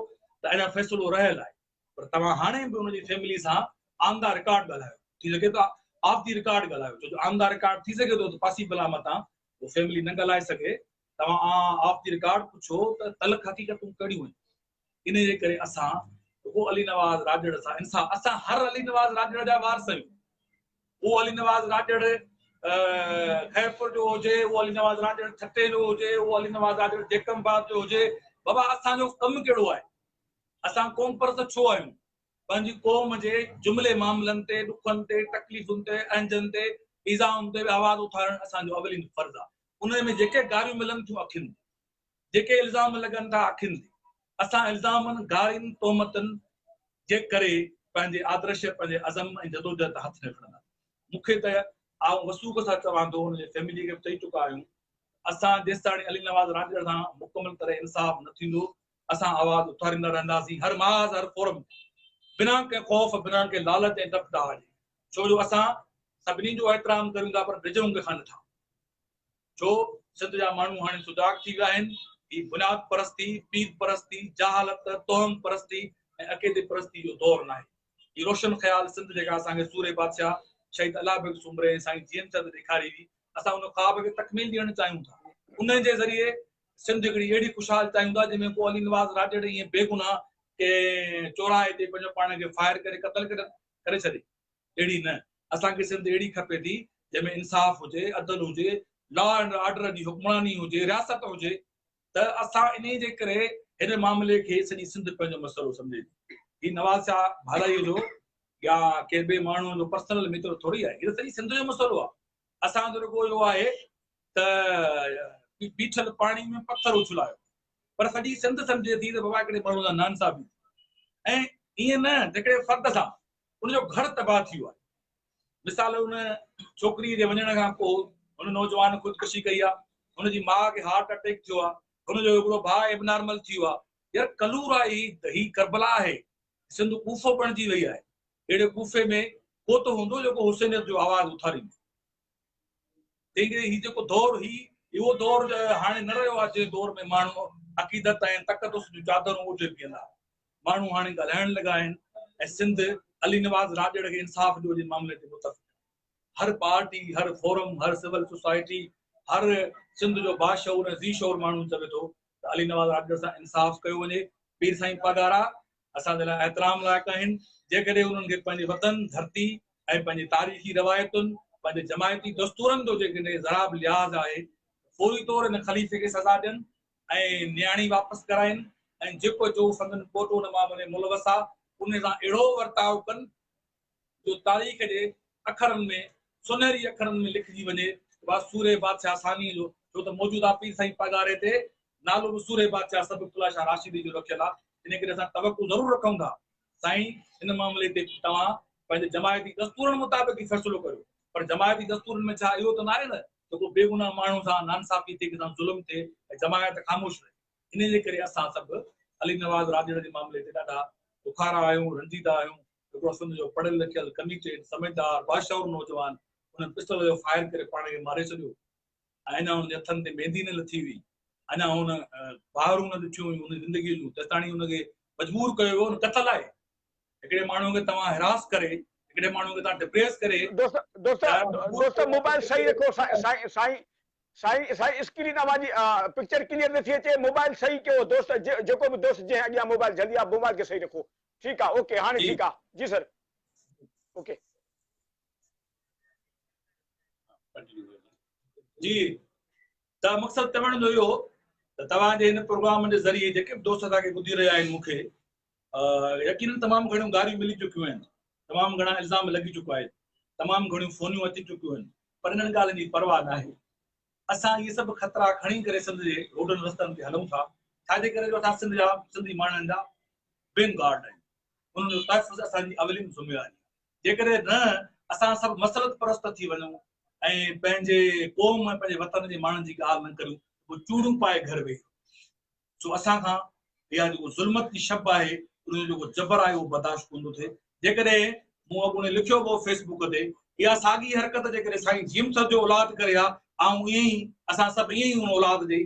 त अञा फ़ैसिलो रहियल आहे, पर तव्हां हाणे बि हुनजी फैमिली सां आमदा रिकॉर्ड ॻाल्हायो, थी सघे त ऑफ दी रिकॉर्ड ॻाल्हायो, छो जो आमदा रिकॉर्ड थी सघे थो त पॉसिबल आहे मतां उहो फैमिली न ॻाल्हाए सघे। तव्हां ऑफ दी रिकॉर्ड पुछो त तलख़ हक़ीक़तूं कहिड़ियूं आहिनि। इन जे करे असां उहो अली नवाज़ राजड़ सां इंसाफ़, असां हर अली नवाज़ राजड़ जा वारस आहियूं। उहो अली नवाज़ राजड़ खैरपुर जो हुजे, उहो अली नवाज़ राजड़ छटे जो हुजे, उहो अली नवाज़ राजड़ जेकमबाद जो हुजे, बाबा असांजो कमु कहिड़ो आहे? असां क़ौम परस्त छो आहियूं? पंहिंजी क़ौम जे जुमिले मामलनि ते, ॾुखनि ते, तकलीफ़ुनि ते, अंजनि ते, इज़ाउनि ते आवाज़ उथारणु असांजो अवलीन फर्ज़ आहे। उन में जेके गारियूं मिलनि थियूं अखियुनि ते, जेके इल्ज़ाम लॻनि था अखियुनि ते, असां इल्ज़ामनि गारियुनि तोहमतनि जे करे पंहिंजे आदर्श, पंहिंजे अज़म ऐं जदोजहद हथ न खणंदा। मूंखे त आउं वसूख़ सां चवां थो, हुनजे फैमिली खे बि चई चुका आहियूं, असां जेसि ताणी अली नवाज़ राजड़ सां मुकमल तरह इंसाफ़ न थींदो, असां आवाज़ उथारींदा रहंदासीं हर महाज़ हर फोरम, बिना कंहिं ख़ौफ़, बिना कंहिं लालच ऐं डपडाह जे। छो जो असां सभिनी जो एहतराम कयूं था, पर डिजूं कंहिंखां नथा। छो सिंध जा माण्हू हाणे सुजाग थी विया आहिनि। ही बुनियाद परस्ती, पीर परस्ती, जहालत, तोहम परस्ती ऐं अक़ीदे परस्ती जो दौर न आहे। ही रोशन ख़्याल सिंध जेका असांखे सूरे बादशाह शहीद अला बेग सुमरे साईं जीअन चंद ॾेखारी हुई, असां उन ख़्वाब खे तकमील ॾियणु चाहियूं था। उन जे ज़रिए सिंध हिकिड़ी अहिड़ी खुशहाल चाहियूं था जंहिंमें को अली नवाज़ राजड़ ईअं बेगुनाह के चौराहे ते पंहिंजो पाण खे फायर करे क़तल करे छॾे, अहिड़ी न। असांखे सिंध अहिड़ी खपे थी जंहिंमें इंसाफ़ हुजे, अदल हुजे, लॉ एंड ऑर्डर जी हुकमरानी हुजे, रियासत हुजे। त असां इन जे करे हिन मामले खे सॼी सिंध पंहिंजो मसइलो सम्झे थी। ही नवाज़ शाह भालाईअ जो या के ॿिए माण्हू जो पर्सनल मित्र थोरी आहे, इहो सॼी सिंध जो मसइलो आहे। असांजो रुॻो इहो आहे त बीठल पाणी में पथर उछलायो, पर सॼी सिंध सम्झे थी त बाबा हिकिड़े माण्हू जा नानसा बि ऐं ईअं न हिकिड़े फ़र्द सां उनजो घर तबाह थी वियो आहे। मिसाल, उन छोकिरीअ जे वञण खां पोइ हुन नौजवान ख़ुदकुशी कई आहे, हुनजी माउ खे हार्ट अटैक थियो आहे, हुनजो हिकिड़ो भाउ एबनॉर्मल थी वियो आहे। यार कलूर आहे, ही करबला आहे, सिंध कूफो बणिजी वई आहे। अहिड़े कूफे में को त हूंदो जेको हुसैनियत जो आवाज़ उथारींदो। तंहिं करे ही जेको दौर इहो दौर हाणे न रहियो आहे जंहिं दौर में माण्हू अक़ीदत ऐं तक़दुस जूं चादरूं ओढ़े बीहंदा। माण्हू हाणे ॻाल्हाइण लॻा आहिनि ऐं सिंध अली नवाज़ राजड़ खे इंसाफ़ ॾियो जे मामले ते मुतफ़िक़। हर पार्टी, हर फोरम, हर सिविल सोसाइटी, हर सिंध जो बाशऊर ऐं ज़ीशऊर माण्हू चवे थो त अली नवाज़ राजड़ सां इंसाफ़ कयो वञे। पीर साईं पगारा असांजे लाइ एहतराम लाइक़ आहिनि। जेकॾहिं उन्हनि खे पंहिंजे वतन, धरती ऐं पंहिंजे तारीख़ी रवायतुनि, पंहिंजे जमायती दस्तूरनि जो जेकॾहिं ज़रा बि लिहाज़ आहे, फौरी तौर हिन ख़लीफ़े खे सज़ा ॾियनि ऐं नियाणी वापसि कराइनि ऐं जेको जो संदन कोर्ट हुन मामले मुलवस आहे उन सां अहिड़ो वर्ताव कनि जो तारीख़ जे अखरनि में सुनहरी अखरनि में लिखिजी वञे सूरे बादशाह सानी जो छो त मौजूदा पीर साईं पगारे ते नालो बि सूरे बादशाह सबक़ुल्ला शाह राशिदी जो रखियल आहे इन करे असां तवक़ो ज़रूरु रखूं था साईं हिन मामले ते तव्हां पंहिंजे जमायती दस्तूरनि मुताबिक़ ई फ़ैसिलो करियो पर जमायती दस्तूरनि में छा इहो त न आहे न त को बेगुनाह माण्हू सां नाइंसाफ़ी थिए कंहिं सां ज़ुल्म थिए ऐं जमायत ख़ामोश रहे इन जे करे असां सभु अली नवाज़ राजड़ जे मामले ते ॾाढा बुखारा आहियूं रंजीदा आहियूं हिकिड़ो सम्झो पढ़ियल लिखियल कमिटेड समझदार बाशाउर नौजवान हुन पिस्टल जो फायर करे पाण खे मारे छॾियो ऐं अञा हुनजे हथनि ते मेहंदी न लथी हुई अञा हुन ॿाहरूं न ॾिठियूं हुयूं हुन ज़िंदगीअ जूं तेसिताणी हुनखे मजबूर कयो वियो हुन कतल आहे हिकिड़े माण्हू खे तव्हां हिरास करे हिकिड़े माण्हू खे तव्हां डिप्रेस करे दोस्त मोबाइल सही रखो साईं साईं साईं साईं स्क्रीन आवाज़ पिक्चर क्लियर नथी अचे मोबाइल सही कयो दोस्त जेको बि दोस्त जे अॻियां मोबाइल जल्दी आहे मोबाइल खे सही रखो ठीकु आहे ओके हाणे ठीकु आहे जी सर ओके जी त मक़सदु चवण जो इहो त तव्हांजे हिन प्रोग्राम जे ज़रिए जेके बि दोस्त तव्हांखे ॿुधी रहिया आहिनि मूंखे यकीनन तमामु घणियूं ॻाल्हियूं मिली चुकियूं आहिनि तमामु घणा इल्ज़ाम लॻी चुका आहिनि तमामु घणियूं फ़ोनियूं अची चुकियूं आहिनि पर इन्हनि ॻाल्हियुनि जी परवाह न आहे असां इहे सभु ख़तरा खणी करे सिंध जे रोडनि रस्तनि ते हलूं था छाजे करे जो असां सिंधी माण्हुनि जा बेन गार्ड आहियूं उन्हनि जो तहफ़ुज़ असांजी अवलिन ज़िम्मेवारी आहे जेकॾहिं न असां सभु मसरत परस्त थी वञूं ऐं पंहिंजे क़ौम ऐं पंहिंजे वतन जे माण्हुनि जी ॻाल्हि न करियूं उहे चूड़ियूं पाए घर वेही सो असां खां इहा जेको ज़ुल्मत जी शब आहे उनजो जेको जबर आहे उहो बर्दाश्त कोन थो थिए जेकॾहिं मूं अॻूणे लिखियो हो फेसबुक ते इहा साॻी हरकत जेकॾहिं साईं जिमस जो औलाद करे आहे ऐं ईअं ई असां सभु ईअं ई उन औलाद जे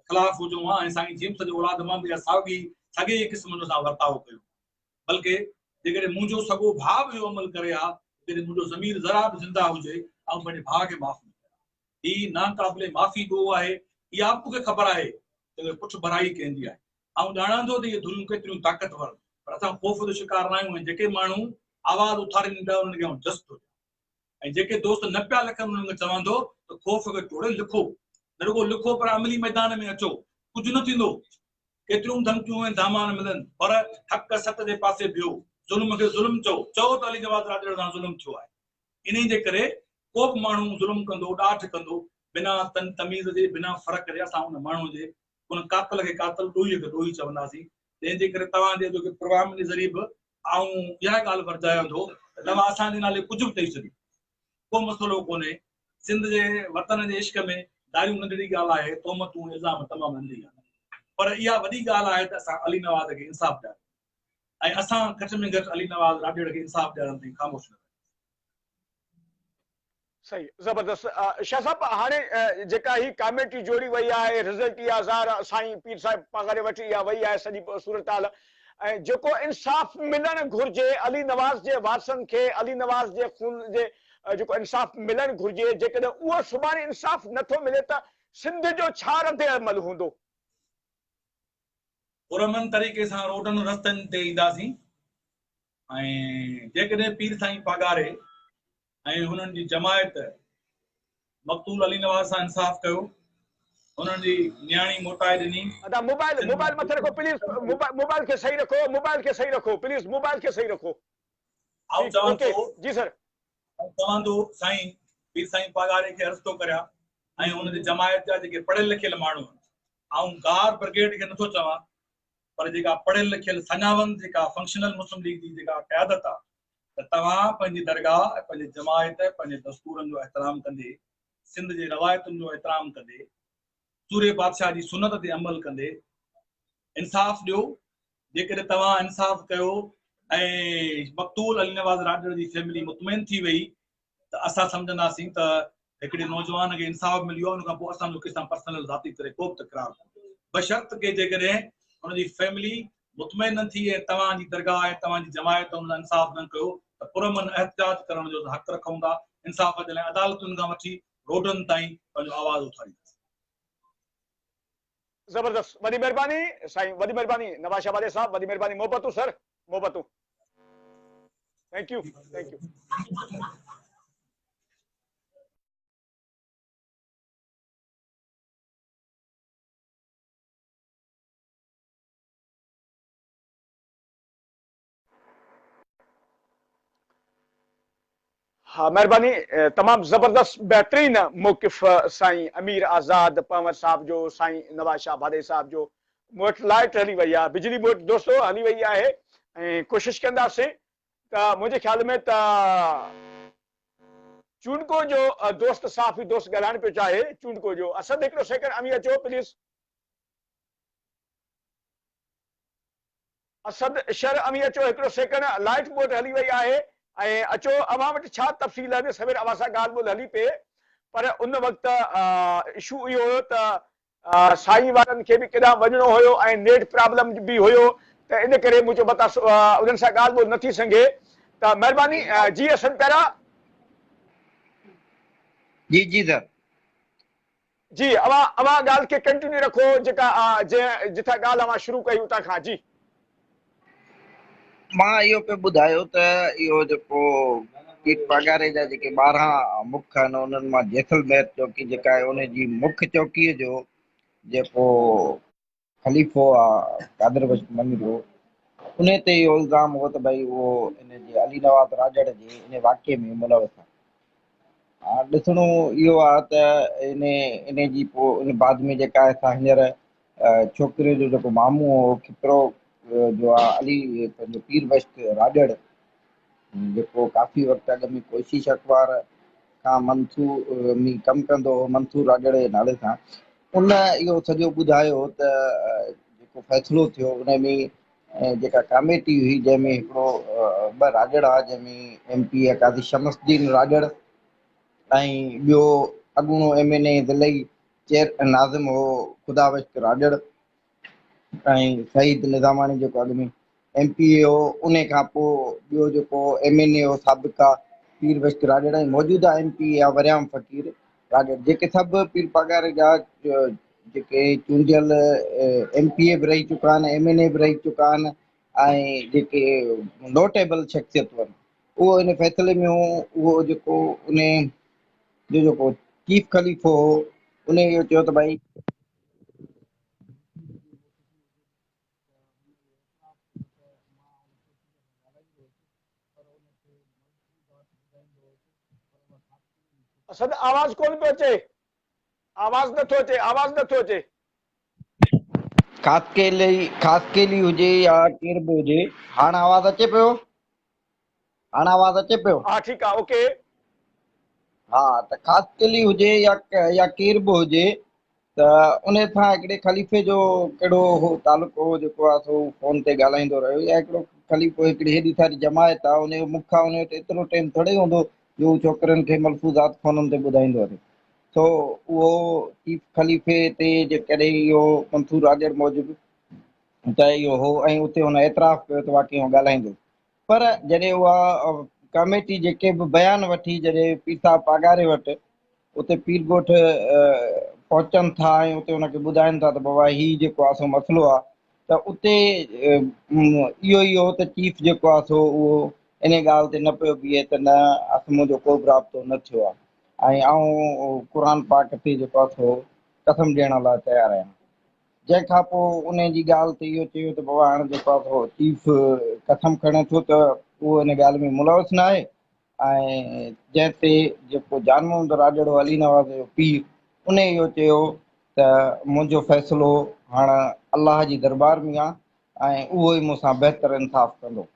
ख़िलाफ़ हुजूं हा ऐं साईं जिमस जो औलाद मां बि साॻे क़िस्म सां वर्ताव कयूं बल्कि जेकॾहिं मुंहिंजो सॻो भाउ बि इहो अमल करे हा जॾहिं मुंहिंजो ज़मीर ज़रा बि ज़िंदा हुजे ऐं पंहिंजे भाउ खे माफ़ न कयां हीअ नाक़ाबिले माफ़ी ॾोह आहे इहा मूंखे ख़बर आहे त पुठि भराई कंदी आहे ऐं ॼाणंदो त इहे धुरियूं केतिरियूं ताक़तवर पर असां ख़ौफ़ जो शिकार न आहियूं ऐं जेके माण्हू आवाज़ उथारे ॾींदा उन्हनि खे जस थो ऐं जेके दोस्त न पिया लिखनि उन्हनि खे चवंदो त ख़ौफ़ खे टोड़े लिखो न रुॻो लिखो पर अमली मैदान में अचो कुझु न थींदो केतिरियूं धमकियूं ऐं दामान मिलनि पर हक़ सत जे पासे बिहो ज़ुल्म खे ज़ुल्म चओ त अली नवाज़ राजड़ सां ज़ुल्म थियो आहे इन जे करे को बि माण्हू ज़ुल्म कंदो ॾाठ कंदो बिना तमीज़ जे बिना फ़र्क़ जे असां उन माण्हू जे उन कातल खे कातल ॾोहीअ खे ॾोही चवंदासीं तंहिंजे करे तव्हांजे जेके प्रोग्राम जे ज़रिए बि आऊं इहा ॻाल्हि वरतायां थो त तव्हां असांजे नाले कुझु बि ॾेई छॾियो को मसइलो कोन्हे सिंध जे वतन जे इश्क में ॾाढी नंढड़ी ॻाल्हि आहे तोहमतूं इल्ज़ाम तमामु नंढी ॻाल्हि पर इहा वॾी ॻाल्हि आहे त असां अली नवाज़ खे इंसाफ़ ॾियूं ऐं असां घटि में घटि अली नवाज़ राजड़ खे इंसाफ़ ॾियण ताईं ख़ामोश न सही जबरदस्त शाह साहब हाणे जेका ही कमेटी जोड़ी वही आहे रिज़ल्ट इहा ज़ाहिर साईं पीर साहिब पगारे वठी इहा वही आहे सॼी सूरत हाल ऐं जेको इंसाफ़ मिलणु घुरिजे अली नवाज़ जे वारसनि खे अली नवाज़ जे खून जे जेको इंसाफ़ मिलणु घुरिजे जेकॾहिं उहो सुभाणे इंसाफ़ नथो मिले त सिंध जो छा रद्द अमल हूंदो पुरमन तरीक़े सां रोडनि रस्तनि ते ईंदासीं ऐं जेकॾहिं पीर साईं पगारे ऐं हुननि जी जमायत मक़तूल अली नवाज़ सां इंसाफ़ कयो हुननि जी नियाणी मोटाए ॾिनी मोबाइल मथे रखो प्लीज मोबाइल खे सही रखो प्लीज मोबाइल खे सही रखो आऊं चवां थो जी सर चवंदो साईं पीर साईं पगारे खे अर्ज़ु थो करियां ऐं हुनजी जमायत जा जेके पढ़ियल लिखियल माण्हू आऊं गार ब्रिगेड खे नथो चवां पर जेका पढ़ियल लिखियल सञावंद जेका फंक्शनल मुस्लिम लीग जी जेका क़यादत आहे त तव्हां पंहिंजी दरगाह ऐं पंहिंजे जमायत पंहिंजे दस्तूरनि जो एहतराम कंदे सिंध जे रवायतुनि जो एहतराम कंदे सूरे बादशाह जी सुनत ते अमल कंदे इंसाफ़ ॾियो जेकॾहिं तव्हां इंसाफ़ कयो ऐं मक़तूल अली नवाज़ राजड़ जी फैमिली मुतमइन थी वई त असां सम्झंदासीं त हिकिड़े नौजवान खे इंसाफ़ मिलियो उन खां पोइ असांजो कंहिंसां पर्सनल ज़ाती करे को बि तकरार कोन्हे बशर्त के जेकॾहिं हुनजी फैमिली मुतमइन न थी ऐं तव्हांजी दरगाह ऐं तव्हांजी जमायत हुन लाइ इंसाफ़ न कयो त पुरमन एहतिजाज करण जो हक़ रखूं था इंसाफ़ जे लाइ अदालतुनि खां वठी रोडनि ताईं पंहिंजो आवाज़ उथारींदासीं जबरदस्त वॾी महिरबानी साईं वॾी महिरबानी नवाज़ शाह साहब वॾी महिरबानी मोहबतूं सर मोहबतूं थैंक यू हाँ महिरबानी तमामु ज़बरदस्त बेहतरीन मौक़िफ़ साईं अमीर आज़ाद पंवर साहब जो साईं नवाज़ शाह भादे साहब जो मूं वटि लाइट हली वई आहे बिजली मूं वटि दोस्तो हली वई आहे ऐं कोशिशि कंदासीं त मुंहिंजे ख़्याल में त चूंडको जो दोस्त साफ़ी दोस्त ॻाल्हाइण पियो चाहे चूंडको जो असद हिकिड़ो सेकंड अमी अचो प्लीज़ असद शर अमी अचो हिकिड़ो सेकंड लाइट मूं वटि हली वई आहे ऐं अचो अवां वटि छा तफ़सील आहिनि सवेर अवां सां ॻाल्हि ॿोल हली पए पर उन वक़्तु इशू इहो हुयो त साईं वारनि खे बि केॾांहुं वञिणो हुयो ऐं नेट प्रॉब्लम बि हुयो त इन करे मूं चयो मता उन्हनि सां ॻाल्हि ॿोल नथी सघे त महिरबानी जी असद पहिरां जी जी सर जी अवां ॻाल्हि खे कंटिन्यू रखो जेका जिथां ॻाल्हि अवां शुरू कई उतां खां जी मां इहो पियो ॿुधायो त इहो जेको पीर पगारे जा जेके 12 मुख आहिनि उन्हनि मां जैसलमेर चौकी जेका आहे उनजी मुख्य चौकीअ जो जेको ख़लीफ़ो आहे कादिर बख्श मनीरो उन ते इहो इल्ज़ाम हो त भई उहो इन जे अली नवाज़ राजड़ जे इन वाक़े में मुलविस आहे ॾिसणो इहो आहे त इन जी पोइ इन बाद में जेका असां हींअर छोकिरे जो जेको मामू हो खितरो जो आहे अली पंहिंजो पीर बश्त राजड़ जेको काफ़ी वक़्तु अॻु में कोशिश अख़बार खां मंसूर में कमु कंदो हो मंसूर राजड़ जे नाले सां उन इहो सॼो ॿुधायो त जेको फ़ैसिलो थियो उन में जेका कमेटी हुई जंहिंमें हिकिड़ो ॿ राजड़ आहे जंहिंमें MP काज़ी शमसुद्दीन राजड़ ऐं ॿियो अॻूणो MNA दिलई चेयर नाज़िम हो ख़ुदा बश्त राजड़ ऐं सईद निज़ामाणी जेको अॻु में MP हो उन खां पोइ ॿियो जेको MNA हो साबिक़ा पीर बश्त राजड़ ऐं मौजूदा MP आहे वरियाम फ़कीर राजड़ जेके सभु पीर पगारे जा जेके चूंडियल MPA बि रही चुका आहिनि MNA बि रही चुका आहिनि ऐं जेके नोटेबल शख़्सियतूं आहिनि उहो इन फ़ैसिले में हो उहो जेको उन जो जेको चीफ ख़लीफ़ो हो उन इहो चयो त भई असद आवाज़ कोन पियो अचे आवाज़ नथो अचे ख़ासि केली हुजे या केर बि हुजे हाणे आवाज़ अचे पियो हाँ ठीक है ओके हा त ख़ासि केली हुजे या केर बि हुजे त उन सां हिकिड़े ख़लीफ़े जो कहिड़ो हो तालुको हो जेको आहे सो फ़ोन ते ॻाल्हाईंदो रहियो या हिकिड़ो ख़लीफ़ो हिकिड़ी हेॾी सारी जमायत आहे उन जो मुख आहे उन वटि एतिरो टाइम थोरे हूंदो जो छोकिरनि खे मलफ़ूज़ात फ़ोननि ते ॿुधाईंदो रहे सो उहो चीफ ख़लीफ़े ते जेकॾहिं इहो मंसूर राजड़ मौजूदु त इहो हो ऐं उते हुन एतिराफ़ कयो त वाक़ई ॻाल्हाईंदो पर जॾहिं उहा कमेटी जेके बि बयान वठी जॾहिं पीर साहिब पगारे वटि उते पीर ॻोठ पहुचनि था ऐं उते हुनखे ॿुधाइनि था त बाबा हीउ जेको आहे सो मसइलो आहे त उते इहो ई हो त चीफ जेको आहे सो उहो इन ॻाल्हि ते न पियो बीहे त न मुंहिंजो को बि राब्तो न थियो आहे ऐं आऊं क़ुर पाक ते जेको आहे सो कसम ॾियण लाइ तयारु आहियां जंहिंखां पोइ उन जी ॻाल्हि ते इहो चयो त बाबा हाणे जेको आहे सो चीफ कसम खणे थो त उहो इन ॻाल्हि में मुलविस न आहे ऐं जंहिं ते जेको जान मोहम्मद राजड़ अली नवाज़ जो पीर उन इहो चयो त मुंहिंजो फ़ैसिलो हाणे अलाह जी दरबार में आहे ऐं उहो ई मूंसां बहितर इंसाफ़ कंदो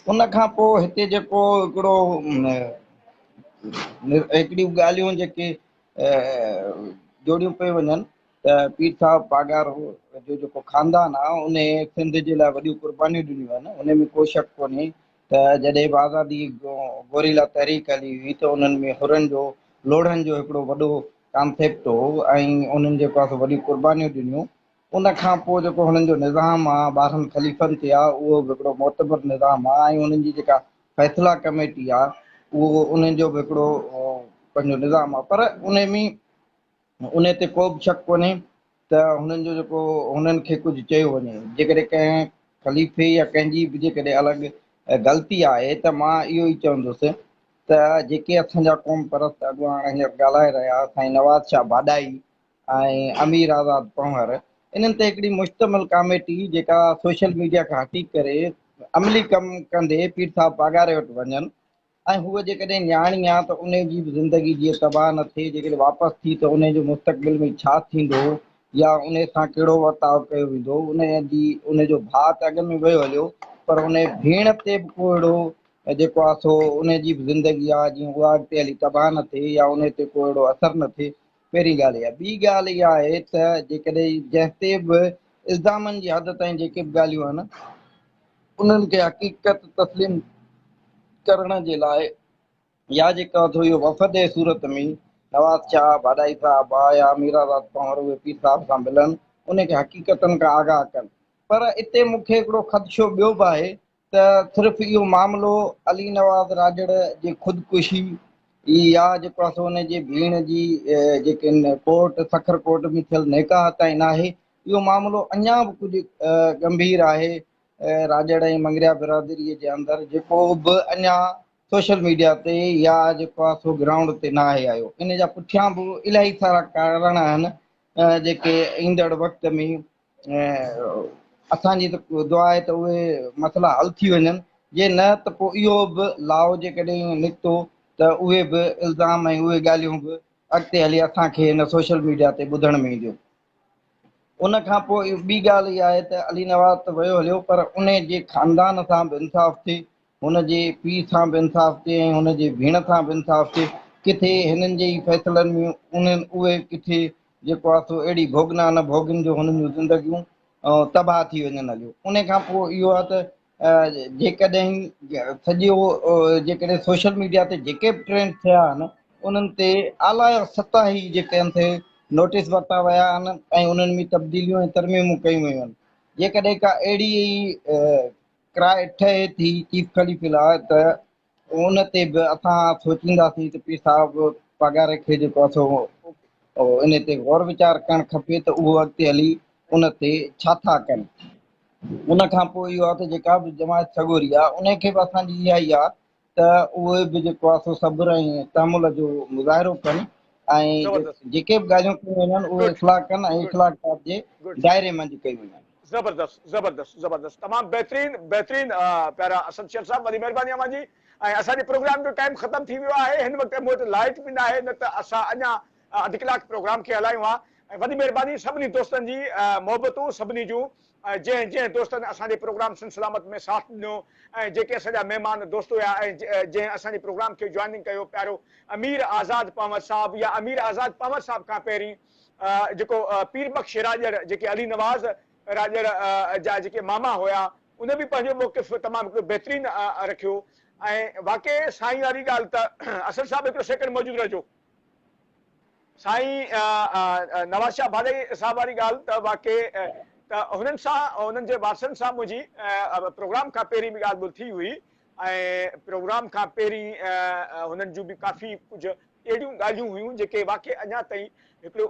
उन खां पोइ हिते जेको हिकिड़ो हिकिड़ियूं ॻाल्हियूं जेके जोड़ियूं पियूं वञनि त पीर साहिब पागार जो जेको ख़ानदान आहे उन सिंध जे लाइ वॾियूं क़ुर्बानियूं ॾिनियूं आहिनि उन में को शक कोन्हे त जॾहिं बि आज़ादी गोरीला तहरीक हली हुई त उन्हनि में हुरनि जो लोढ़नि जो हिकिड़ो वॾो कॉन्सेप्ट हो ऐं उन्हनि जेको आहे वॾियूं क़ुर्बानियूं ॾिनियूं उन खां पोइ जेको हुननि जो निज़ाम आहे 12 ख़लीफ़नि ते आहे उहो बि हिकिड़ो मोतबर निज़ाम आहे ऐं उन्हनि जी जेका फ़ैसिला कमेटी आहे उहो उन्हनि जो बि हिकिड़ो पंहिंजो निज़ाम आहे पर उन में उन ते को बि शक कोन्हे त हुननि जो जेको हुननि खे कुझु चयो वञे जेकॾहिं कंहिं ख़लीफ़े या कंहिंजी बि जेकॾहिं अलॻि ग़लती आहे त मां इहो ई चवंदुसि त जेके असांजा क़ौम परस्त अॻुवान हींअर ॻाल्हाए रहिया साईं नवाज़ शाह भाॾाई ऐं अमीर आज़ाद पंवर इन्हनि ते हिकिड़ी मुश्तमिल कमेटी जेका सोशल मीडिया खां हटी करे अमली कमु कंदे पीर साहिब पगारे वटि वञनि ऐं हूअ जेकॾहिं न्याणी आहे त उन जी बि ज़िंदगी जीअं तबाह न थिए, जेकॾहिं वापसि थी त उन जो मुस्तक़बिल में छा थींदो या उन सां कहिड़ो वर्ताव कयो वेंदो। उन जो भाउ त अॻ में वियो हलियो, पर उन भेण ते बि को अहिड़ो जेको आहे सो उन जी बि ज़िंदगी आहे जीअं उहा अॻिते हली तबाह न थिए या उन ते को अहिड़ो असरु न थिए। पहिरीं ॻाल्हि इहा। ॿी ॻाल्हि इहा आहे त जेकॾहिं जंहिं ते बि इल्ज़ामनि जी हद ताईं जेके बि ॻाल्हियूं आहिनि उन्हनि खे हक़ीक़त तस्लीम करण जे लाइ या जेका थो इहो वफ़द जे सूरत में नवाज़ शाह, भाॾाई साहब या अमीर आज़ाद पंवर उहे पीर साहब सां मिलनि, उनखे हक़ीक़तनि खां आगाह कनि। पर इते मूंखे हिकिड़ो ख़दशो ॿियो बि आहे त सिर्फ़ु इहो मामिलो अली नवाज़ राजड़ जी ख़ुदकुशी या जेको आहे सो हुन जी भेण जी जेके कोर्ट सखर कोर्ट में थियल निकाह ताईं न आहे। इहो मामिलो अञा बि कुझु गंभीर आहे राजड़ ऐं मंगरिया बिरादरीअ जे अंदरि, जेको बि अञा सोशल मीडिया ते या जेको आहे सो ग्राउंड ते न आहे आयो। इन जा पुठियां बि इलाही सारा कारण आहिनि जेके ईंदड़ वक़्त में असांजी त दुआ आहे त उहे मसइला हल थी वञनि। जे न त पोइ इहो बि लाओ जेकॾहिं निकितो त उहे बि इल्ज़ाम ऐं उहे ॻाल्हियूं बि अॻिते हली असांखे हिन सोशल मीडिया ते ॿुधण में ईंदियूं। उन खां पोइ ॿी ॻाल्हि इहा आहे त अली नवाज़ त वियो हलियो, पर उन जे ख़ानदान सां बि इंसाफ़ थिए, हुन जे पीउ सां बि इंसाफ़ थिए ऐं हुन जे भेण सां बि इंसाफ़ थिए। किथे हिननि जे ई फ़ैसिलनि में उहे किथे जेको आहे सो अहिड़ी भोगना न भोगनि जो हुननि जूं ज़िंदगियूं तबाह थी वञनि हलियूं। उन खां पोइ इहो आहे त जेकॾहिं जेकॾहिं सोशल मीडिया ते जेके बि ट्रेंड थिया आहिनि उन्हनि ते आला सतही जेके आहिनि नोटिस वरिता विया आहिनि ऐं उन्हनि में तब्दीलियूं ऐं तरमीमूं कयूं वयूं आहिनि। जेकॾहिं का अहिड़ी क्राए ठहे थी चीफ खलीफ़ लाइ त उन ते बि असां सोचींदासीं त पीर साहिबु पघार खे जेको आहे सो इन ते गौर वीचार करणु खपे त उहो अॻिते हली उन ते छा था कनि। उन खां पोइ इहो आहे त जेका बि जमायत सगोरी आहे उनखे बि असांजी इहा ई आहे त उहे बि जेको आहे सो सब्र ऐं तहमुल जो मुज़ाहिरो कनि ऐं ज़बरदस्त, जेके बि ॻाल्हियूं कयूं वञनि उहे गुड इस्लाह कनि ऐं गुड इस्लाह जे गुड दायरे मंझि कयूं वञनि। ज़बरदस्त ज़बरदस्त ज़बरदस्त तमामु बहितरीन बहितरीन प्यारा असद शेर साहब, वॾी महिरबानी अव्हां जी। ऐं असांजे प्रोग्राम जो टाइम ख़तम थी वियो आहे। हिन वक़्तु मूं वटि लाइट बि न आहे, न त असां अञा अधु कलाक प्रोग्राम खे हलायूं हा। ऐं वॾी महिरबानी सभिनी दोस्तनि जी मोहबतूं, सभिनी जूं जंहिं जंहिं दोस्तनि असांजे प्रोग्राम सिन सलामत में साथ ॾिनो ऐं जेके असांजा महिमान दोस्त हुआ ऐं जंहिं असांजे प्रोग्राम खे जॉइनिंग कयो, प्यारो अमीर आज़ाद पंवर साहब या अमीर आज़ाद पंवर साहब खां पहिरीं जेको पीर बख्श राजड़ जेके अली नवाज़ राजड़ जा जेके मामा हुया उन बि पंहिंजो मौक़िफ़ तमामु हिकिड़ो बहितरीन रखियो। ऐं वाक़ई साईं वारी ॻाल्हि त असद साहिबु हिकिड़ो सेकेंड मौजूदु रहिजो। साईं नवाज़ शाह भाॾाई साहब वारी ॻाल्हि त वाक़ई त हुननि सां हुननि जे वारसनि सां मुंहिंजी प्रोग्राम खां पहिरीं बि ॻाल्हि ॿोल थी हुई ऐं प्रोग्राम खां पहिरीं हुननि जूं बि काफ़ी कुझु अहिड़ियूं ॻाल्हियूं हुयूं जेके वाक़ई अञा ताईं हिकिड़ो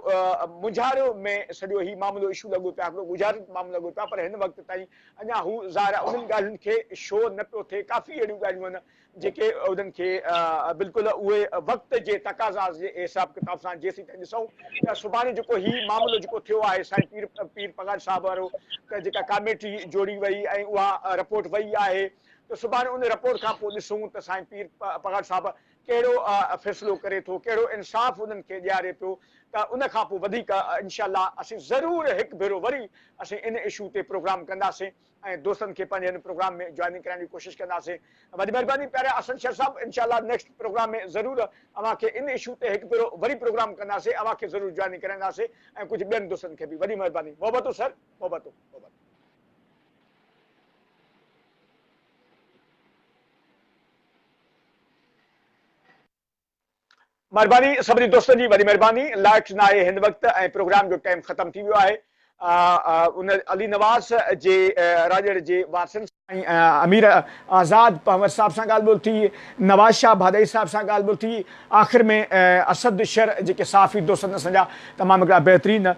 मुंझारो में सॼो ही मामिलो इशू लॻो पिया, हिकिड़ो गुज़ारित मामिलो लॻो पिया। पर हिन वक़्त ताईं अञा हू ज़ाहिर आहे उन्हनि ॻाल्हियुनि खे शो न पियो थिए। काफ़ी अहिड़ियूं ॻाल्हियूं आहिनि जेके उन्हनि खे बिल्कुलु उहे वक़्त जे तक़ाज़ा जे हिसाब किताब सां जेसीं ताईं ॾिसूं त सुभाणे जेको ही मामिलो जेको थियो आहे साईं पीर पगार साहिब वारो, त जेका कमेटी जोड़ी वई ऐं उहा रिपोर्ट वई आहे, त सुभाणे उन रिपोर्ट खां पोइ ॾिसूं त साईं पीर पगार साहिबु कहिड़ो फ़ैसिलो करे थो, कहिड़ो इंसाफ़ उन्हनि खे ॾियारे पियो। त उन खां पोइ वधीक इनशाला असीं ज़रूरु हिकु भेरो वरी असीं इन इशू ते प्रोग्राम कंदासीं ऐं दोस्तनि खे पंहिंजे हिन प्रोग्राम में जॉइनिंग कराइण जी कोशिशि कंदासीं। वॾी महिरबानी प्यारे असद शेर साहब, इनशाला नेक्स्ट प्रोग्राम में ज़रूरु अव्हांखे इन इशू ते हिकु भेरो वरी प्रोग्राम कंदासीं, अव्हांखे ज़रूरु जॉइनिंग कराईंदासीं ऐं कुझु ॿियनि दोस्तनि खे बि। वॾी महिरबानी, मोहबतूं सर, मोहबतूं मोहबतूं। महिरबानी सभिनी दोस्तनि जी, वॾी महिरबानी। लाइट न आहे हिन वक़्तु ऐं प्रोग्राम जो टाइम ख़तम थी वियो आहे। उन अली नवाज़ जे राजड़ जे वारसनि सां अमीर आज़ाद पंवर साहब सां ॻाल्हि ॿोल थी, नवाज़ शाह भाॾाई साहब सां ॻाल्हि ॿोल थी, आख़िर में असद शेर जेके साफ़ी दोस्तनि असांजा तमामु हिकिड़ा बहितरीन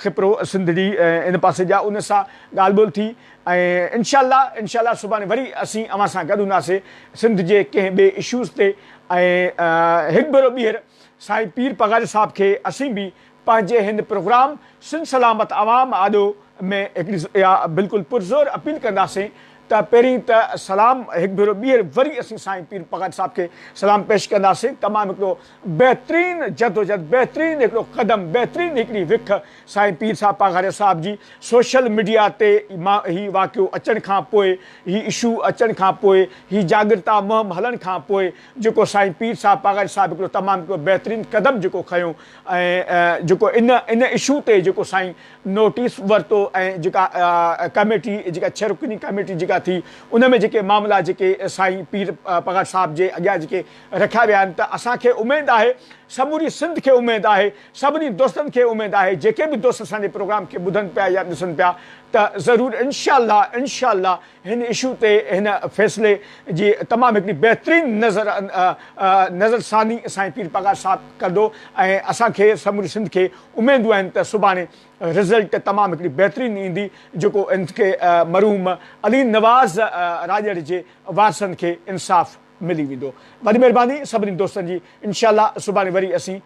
ख़िपरो सिंधड़ी इन पासे जा उन सां ॻाल्हि ॿोल थी। ऐं इनशाला सुभाणे वरी असीं अव्हां सां गॾु हूंदासीं सिंध जे कंहिं ॿिए इशूज़ ते। ऐं हिकु भेरो ॿीहर साईं पीर पगार साहब खे असीं बि पंहिंजे हिन प्रोग्राम सिन सलामत आवाम आॾो में हिकिड़ी बिल्कुलु पुरज़ोर अपील कंदासीं त त पहिरीं त सलाम हिकु भेरो ॿीहर वरी असीं साईं पीर पगार साहिब खे सलाम पेश कंदासीं। तमामु हिकिड़ो बहितरीनु जदोजहद, बहितरीनु हिकिड़ो क़दम, बहितरीनु हिकिड़ी विख साईं पीर साहिब पगार साहिब जी सोशल मीडिया ते हीउ वाक़ियो अचण खां पोइ, हीउ इशू अचण खां पोइ, हीउ जागृता मुहिम हलण खां पोइ जेको साईं पीर साहिब पगार साहिब हिकिड़ो तमामु हिकिड़ो बहितरीनु क़दम जेको खयो ऐं जेको इन इशू ते जेको साईं नोटिस वरितो ऐं जेका कमेटी, जेका 6 रुकनी कमेटी जेका थी उन में जेके मामला जेके साईं पीर पगार साहिब जे अॻियां जेके रखिया विया आहिनि, त असांखे उमेदु आहे, समूरी सिंध खे उमेदु आहे, सभिनी दोस्तनि खे उमेदु आहे, जेके बि दोस्त असांजे प्रोग्राम खे ॿुधनि पिया या ॾिसनि पिया, त ज़रूरु इंशाअल्लाह हिन इशू ते, हिन फ़ैसिले जी तमामु हिकिड़ी बहितरीनु नज़रसानी साईं पीर पगार साहिब कंदो ऐं असांखे समूरी सिंध खे उमेदूं आहिनि त सुभाणे रिज़ल्ट तमामु हिकिड़ी बहितरीनु ईंदी, जेको इनखे मरहूम अली नवाज़ राजड़ जे वारसनि खे इंसाफ़ मिली वेंदो। वॾी महिरबानी सभिनी दोस्तनि जी। इंशाअल्लाह सुभाणे वरी असीं